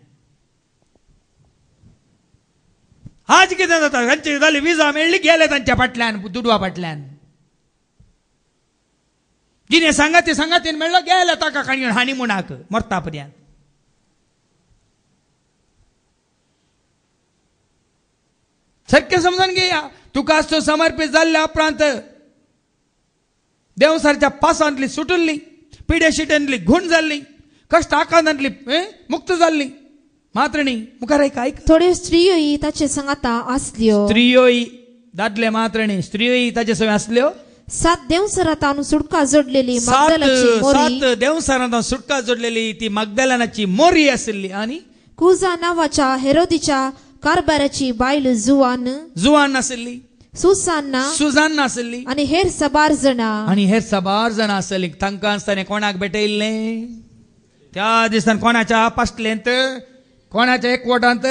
आज कितें जाता तांची जाली विजा मेळ्ळी गेले तांच्या फाटल्यान दुडवा फाटल्यान जिने सांगातीन मेळ्ळो गेले ताका काणयोन हानिमुनाक मरता पर्यंत सारखें समजून घेया तुका तो समर्पित जाल्ल्या उपरांत देवसारच्या पासांतली सुटल्ली, पिड्या शिट्यांतली घुण जाल्ली, कश्ट आकांतांतली मुक्त जाल्ली, मात्र न्ही मुखार ऐक थोड्यो स्त्रियोय ताचे संगाता आसल्यो. स्त्रियोय दादले मात्र न्ही स्त्रियोय ताचे सवय आसल्यो. 7 देवसरांतान सुटका जोडलेली मगदलाची मोरी, 7 देवसारांतान सुटका जोडलेली ती मगदलानाची मोरी आसली. आणि कुजा नावाच्या हेरोदीच्या कारभाराची बायल जुवान आसली, सुजान आसली, आणि हेर 12 जाणां आसली. तांकां आसताना कोणाक भेटयल्ले? त्या दिसांनी कोणाच्या पासलेंत, कोणाच्या एकवटांत,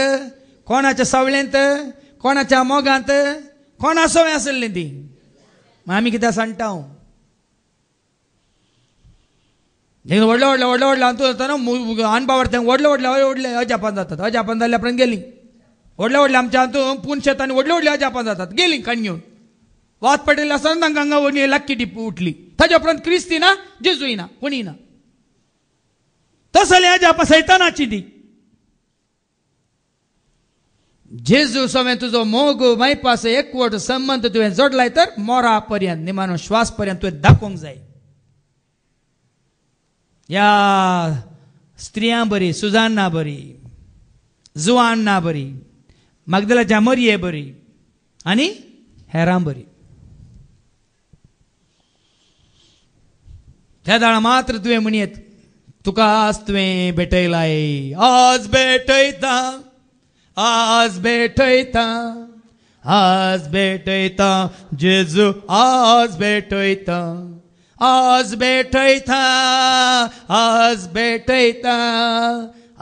कोणाच्या सावळेंत, कोणाच्या मोगांत, कोणा सवय आसली ती. आमी कितें सांगता व्हडलो व्हडलो व्हडलो व्हडलो हातून अनबावर व्हडले व्हडले व्हडले अजापान जातात. अजापान जाल्ल्या उपरांत गेली व्हडले व्हडले आमच्या हातून पूण शेतांनी व्हडले व्हडले अजापान जातात. गेली काण घेवन वात पडलेले आसतना तांकां हांगा व्हडली लाक्की टिप उठली. ताच्या उपरांत क्रिस्ती ना, जेजूय ना, कोणी ना. तसले अजापा सैतानाची ती. जेजू सवय तुजो मोग मायपास एकवट संबंध तुवें जोडलाय तर मोरा पर्यंत निमानो श्वास पर्यंत तुवें दाखोवंक जाय. या स्त्रियां बरी, सुजान्ना बरी, जुआन्ना बरी, मगदलाच्या मरिये बरी आणि हेरां बरी. त्या दाळा मात्र तुवें म्हणयत तुका आज तुवें भेटयलाय. आज भेटयता, आज भेटयता, आज भेटयता जेजू, आज भेटयता, आज भेटयता, आज भेटयता,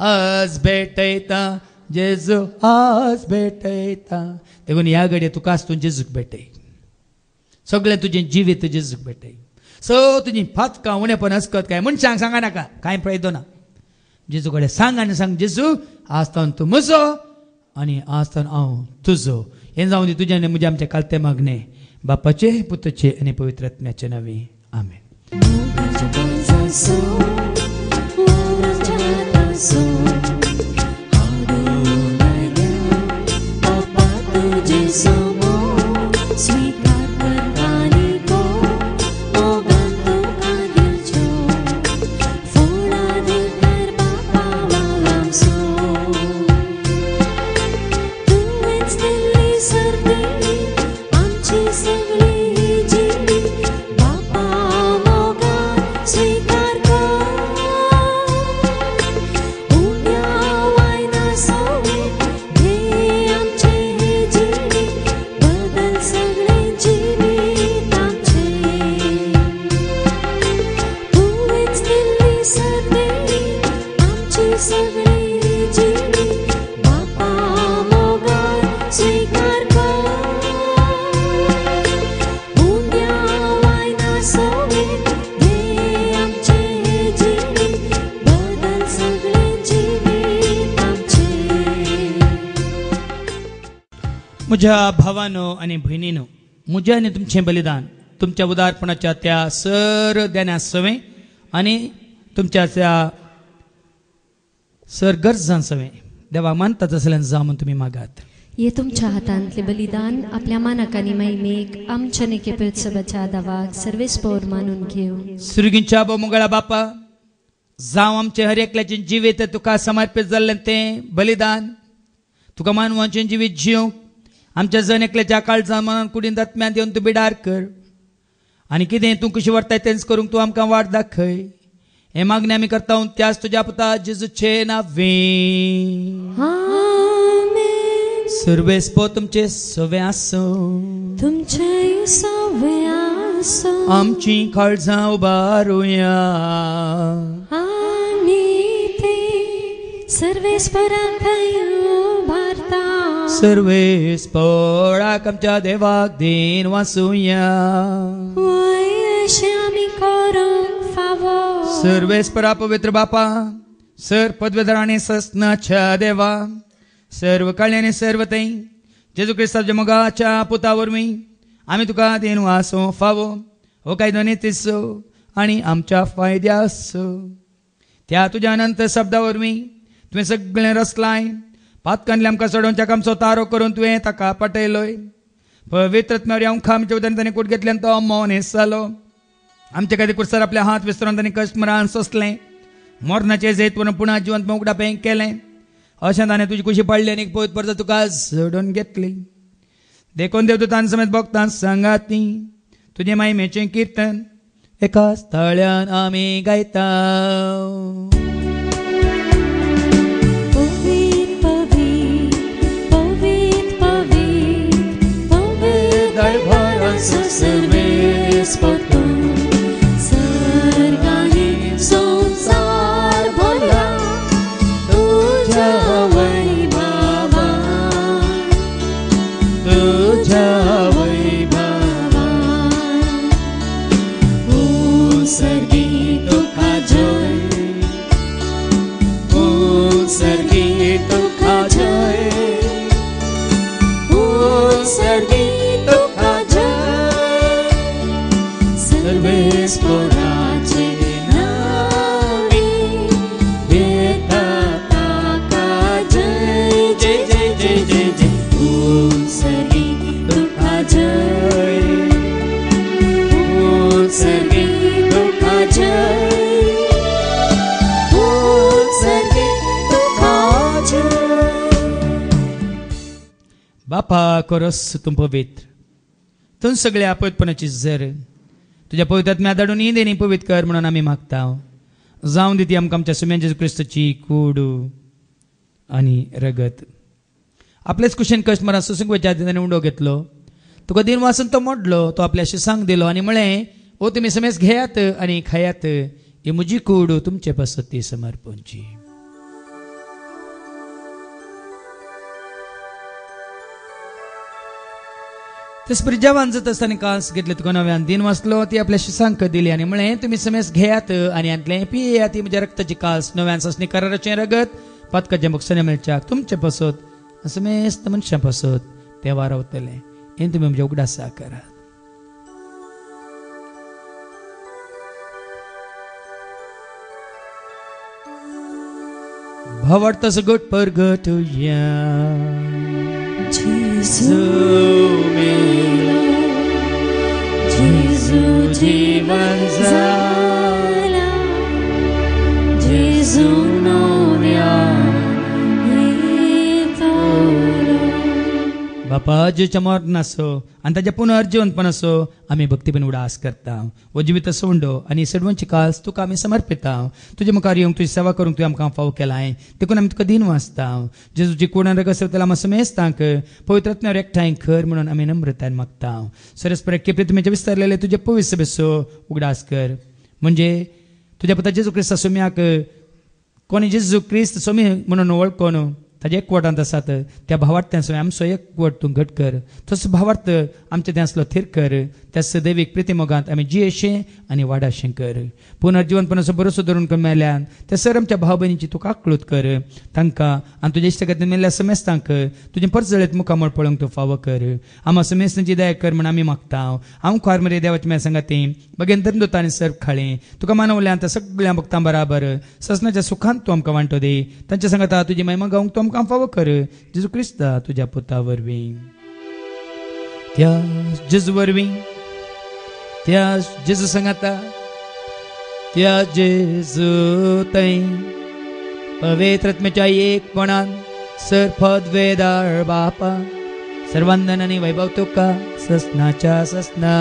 आज भेटयता जेजू, आज भेटयता. देखून ह्या घडये तुका आसतून जेजूक भेटय. सगळें तुजें जिवीत जेजूक भेटय. तुजी फातकां उणेपण असकत काय मनशांक सांगा नाका, कांय फायदो ना. जेजू कडेन सांग आनी सांग, जेजू आसतना तूं म्हजो आनी आसतना हांव तुजो. हें जावन दी तुजें आनी म्हजें आमचें कालते मागणें बापाचे, पुताचे आनी पवित्र आत्म्याचे नांवे. आमेन. म्हज्या भावानो आनी भयणीनो, म्हजें आनी तुमचें बलिदान तुमच्या उदारपणाच्या त्या सर देण्या सवय आनी तुमच्या त्या सर गरजां सवय देवाक मानतात जाल्यार जावन तुमी मागात. हे तुमच्या हातांतले बलिदान आपल्या मानाक आनी महिमेक आमच्या नेकेपेत्सवाच्या दावाक सर्वेस्पोर मानून घेव. सुरगींच्या मंगळा बापा, जावं आमचे हर एकल्याचें जिवीत तुका समर्पीत जाल्लें तें बलिदान तुका मानवाचें जिवीत जिवंक आमच्या जण एकल्याच्या काळजां मनान कुडीन आत्म्यांत येवन तूं बिडार कर. आनी कितें तूं कशें व्हरताय तेंच करूंक तूं आमकां वाट दाखय. हे मागणी आमी करता त्याच तुज्या पुता जेजूचे नांवें. सर्वेस्पो तुमचे सवे आसो, तुमचे सवे आसो, आमची काळजां उबारुया आनी ते सर्वेस्पराक उबारता. सर्वेस्पराक आमच्या देवाक दिन वासुया. अशें आमी करूंक फावो. सर्वेस्परा पवित्र बापा, सर पदवेधर आनी सस्नाच्या देवा, सर्व काळी आनी सर्व थंय जेजू क्रिस्ताच्या मोगाच्या पुता वरवीं आमी तुका दिन वासो फावो. हो कायदो नितीसो आनी आमच्या फायद्यासो. त्या तुज्या अनंत शब्दा वरवीं तुवें सगळें रचलाय. पातकांतले आमकां सोडोवच्याक आमचो तारो करून तुवें ताका पटयलोय. पवित्र आत्म्यावर आमकां आमच्या उदरान ताणें कूट घेतल्यान तो मौन जालो. आमचे खातीर कुर्सार आपले हात विसरून ताणें कश्ट मरण सोंसलें. मरणाचें जैत व्हरून पुन्हा जिवंत उगडापें केलें. अशें ताणें तुजी कुशी पडली आनी पवित्र परजा तुका सोडून घेतली. देखून देवदूतां समेत भक्तां सांगाती तुजे महिमेचें किर्तन एकाच तळ्यान आमी गायता. संसार भरला तुझ्या वैभवा, तुझ्या वैभवा. ओ सर्गी तुका जय, ओ सर्गी तुका जय, ओ सर्गी तुका जय. सर्वेस पोराचे नावे देता ताका जय, जय जय जय जय जय. ओ सर्गी तुका जय, ओ सर्गी तुका जय, ओ सर्गी तुका जय. बापा कोरस तूं पवित्र, तूं सगळ्या अपवित्रपणाची झर तुझ्या पवित्र आत्म्या धाडून ही देणी पवित्र कर म्हणून आमी मागता. जावं दी ती आमकां आमच्या सुम्यान जेजू क्रिस्ताची कूड आनी रगत. आपलेच कुशेन कश्ट मरा सुसंगच्या ताणें उंडो घेतलो. तुका दिन वासून तो मोडलो, तो आपल्या शिसांक दिलो आनी म्हळें ओ तुमी समेस घेयात आनी खायात, ही म्हजी कूड तुमचे पासत ती समर्पणची. तेसपरी जेवण जात आसतना कास घेतले तुका नव्यान दिन वाचलो, ती आपल्या शिसांक दिली आनी म्हळें तुमी समेस घेयात आनी यांतलें पियेयात, ती म्हज्या रक्ताची कास नव्यान ससणी कराराचें रगत पातकाच्या मोक्षाच्या मेळच्याक तुमचे पासत समेस्त मनशां पासत ते वारवतले. हें तुमी म्हज्या उगडासा करात. भावार्थाचो घट परगटुया. जेजू मेलो, जेजू जीवन जाला, जेजू नव्यान येतलो. बापा जेच्या मरण असो आनी ताच्या पुनर्जीवनपण असो आमी भक्तीपण उडास करता. वो जिवीत सोंडो आनी सडवंची कास तुका आमी समर्पिता. तुजे मुखार येवंक तुजी सेवा करूंक तुवें आमकां फाव केलाय, देखून आमी तुका दिन वाचता. जेजूची कुणान रगत आमी समेस्तांक पवित्र आत्म्यावर एकठांय कर म्हणून आमी नम्रतायेन मागता. सरस्पर प्रेमेच्या विस्तारलेले तुजे पवित्र सभेचो उगडास कर. म्हणजे तुज्या पुता जेजू क्रिस्ता सोम्याक कोणी जेजू क्रिस्त सोमी म्हणून वळखून ताजे एकवटांत आसात त्या भावार्थ्यांचो आमचो एकवट तूं घट कर. तसो भावार्थ आमच्या त्यासलो थीर कर. त्या सदैवीक प्रितीमोगांत आमी जियेशें आनी वाडाशें कर. पुनर्जीवनपणाचो भरोसो धरून मेल्यान त्या सर आमच्या भाव भयणीची तूं काकळूत कर. तांकां आनी तुज्या इश्टगतीन मेल्ल्या समेस्तांक तुजें परजळीत मुखामळ पळोवंक तूं फावो कर. आमी समेस्तांची दया कर म्हण आमी मागता. हांव खार मरे देवाच्या म्या सांगाती बगेन धर्मदूत आनी सर्व खाळें तुका मानवल्यान त्या सगळ्या भक्तां बराबर ससनाच्या सुखांत तूं आमकां वांटो दे. तांच्या सांगाता तुजी महिमा गावंक तूं आमकां फावो कर. जेजू क्रिस्ता तुज्या पुता वरवीं, त्या जेजू वरवीं, त्या जेजू सांगाता, त्या जेजू थंय पवित्र आत्म्याच्या एकपणान सर्पद्वेदार बापा सर्वांदन आनी वैभव तुका ससनाच्या ससना.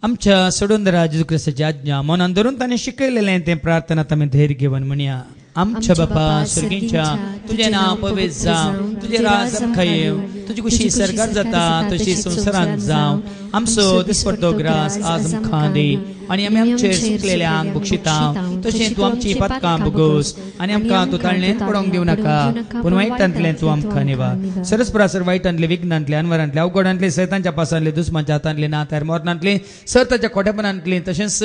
आमच्या सोडून दरा जेजू क्रिस्ताची आज्ञा मनान धरून ताणें शिकयलेलें तें प्रार्थनात आमी धैर्य घेवन म्हणया. आमच्या बापा स्वर्गीच्या तुझें नांव पवित्र जावं, तुजें राज आमकां येवं, तुजी कुशी सरकार जाता तशी संवसारांत जावं. आमचो दिसपट्टो ग्रास आज आमकां दी आनी आमी आमचेर सुकलेल्यांक बक्षिता तशें तूं आमची पातकां भोगोस आनी आमकां तूं ताळणेंत पडोवंक दिवं नाका, पूण वायटांतलें तूं आमकां निवार. सरस्परासर वायटांतले विघ्नांतले अनवरांतले अवघडांतले सैतांच्या पासांतले दुस्मांच्या हातांतले नात्यार मरणांतले सर ताच्या खोटेपणांतली तशेंच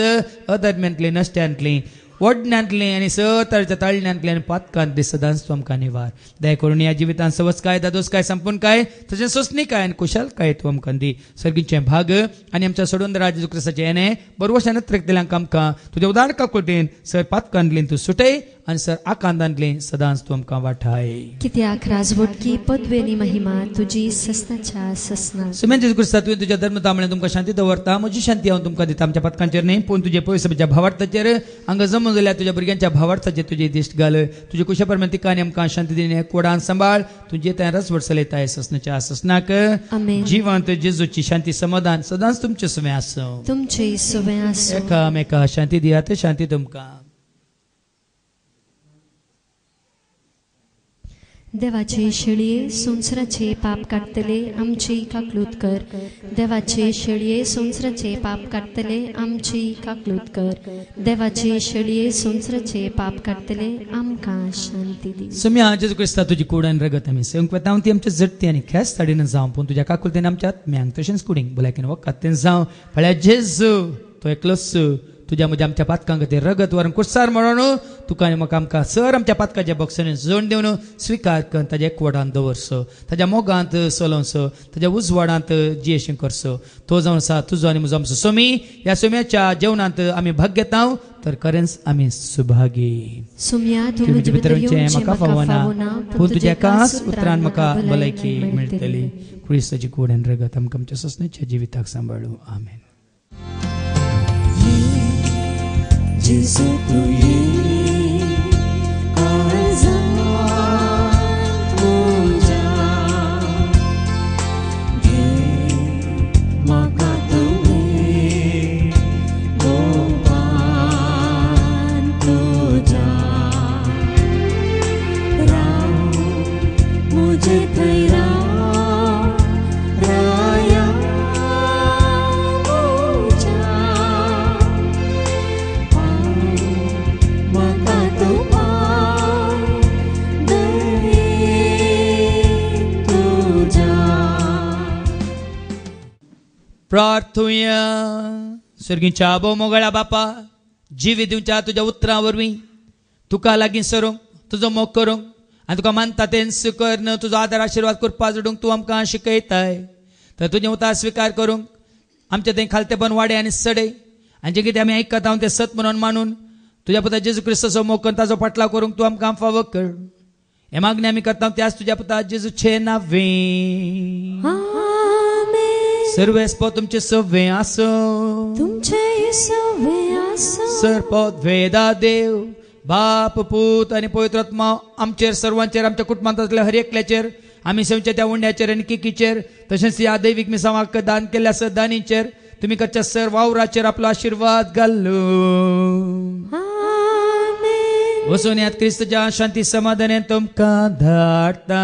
अधर्म्यांतली नश्ट्यांतली वडण्यांतले आनी सतरच्या तळण्यांतले आनी पातकांतले सदांच तुमकां निवार दया करून ह्या जिवितांत सवस काय दादोस काय संपून काय तशें सोसणी काय आनी कुशाल काय तूं आमकां दी सर्गीचे भाग आनी आमच्या सोडून राज क्रिस्ताचे येणे बरोवशान त्रेकतेल्यांक आमकां तुज्या उदार काकुटीन सर पातकांतलीन तूं सुटय आनी सर आकांतांतले सदांच तूं आमकां वाठाय कित्याक राजवटकी पदवेनी महिमा तुजी ससनाच्या ससना सुमेन क्रिस्ता तुवें तुज्या धर्मतामळे तुमकां शांती दवरता म्हजी शांती हांव तुमकां दिता आमच्या पदकांचेर न्ही पूण तुजे पयसच्या भावार्थाचेर हांगा जमून जाल्यार तुज्या भुरग्यांच्या भावार्थाचेर तुजे दिश्ट घाल तुजे कुशा परमेन तिका आनी आमकां शांती दिने कोडान सांबाळ तुजे त्या रसवट चलयताय ससनाच्या ससनाक आमेन. जिवंत जेजूची शांती समाधान सदांच तुमचे सुमे आसूं तुमचे सुवे आसूं एकामेका शांती दियात शांती तुमकां देवाचे शेळये संवसाराचे पाप काडटले आमची काकलूत कर देवाचे शेळये संवसाराचे पाप काडटले आमची काकलूत कर देवाचे शेळये संवसाराचे पाप काडटले आमकां शांती दी सुम्या जेजू क्रिस्ता तुजी कुडान रगत आमी सेवंक वेता ती आमच्या जडती आनी खेस ताडीन जावं पूण तुज्या काकुलतेन आमच्या आत्म्यांक तशेंच कुडींक भलायकेन वखदांतेन जावं फळ्या जेजू तो एकलोच तुज्या म्हज्या आमच्या पातकां खातीर रगत व्हरून कुसार म्हणून तुका आनी म्हाका आमकां सर आमच्या पातकाच्या बॉक्सांनी जोड दिवन स्विकार कर ताज्या एकवटांत दवरसो ताज्या मोगांत चलोवसो ताज्या उजवाडांत जियेशीं करसो तो जावन आसा तुजो आनी म्हजो आमचो सोमी ह्या सोम्याच्या जेवणांत आमी भाग घेता तर खरेंच आमी सुभागी सुम्या तूं म्हजे भितर येवचें म्हाका फावना पूण तुज्या एकाच उतरान म्हाका भलायकी मेळटली क्रिस्ताची कूड आनी रगत आमकां आमच्या ससण्याच्या जिविताक सांबाळू आमेन Jesu tu ye azan puja ge maka tu me gopan tuja rao mujhe thai rao raya प्रार्थुया सर्गीच्या आबो मोगळा बापा जिवी दिवच्या तुज्या उतरां वरवीं तुका लागीं सरूंक तुजो मोग करूंक आनी तुका मानता तें सुकर्ण तुजो आदार आशिर्वाद करपा जोडूंक तूं आमकां शिकयताय तर तुजें उतार स्विकार करूंक आमचें तें खालतेपण वाडय आनी सडय आनी जें कितें आमी आयकता तें सत म्हणून मानून तुज्या पुता जेजू क्रिस्ताचो मोग करून ताजो पाटलाव करूंक तूं आमकां फावो कर हे मागणी आमी करता त्याच तुज्या पुता जेजूचे नांवें सर्वेस्पो तुमचे सव्वे आसो तुमचे सवे आसूं सरपद वेदा देव बाप पूत आनी पवित्र आत्मा आमचेर सर्वांचेर आमच्या कुटुंबांतल्या हर एकल्याचेर आमी सेवच्या त्या उंड्याचेर आनी केकीचेर तशेंच ह्या दैवीक मिसावाक दान केल्ल्या सदानीचेर तुमी करच्या सर वावराचेर आपलो आशिर्वाद घालो वचून यात क्रिस्ताच्या शांती समाधानान तुमकां धाडटा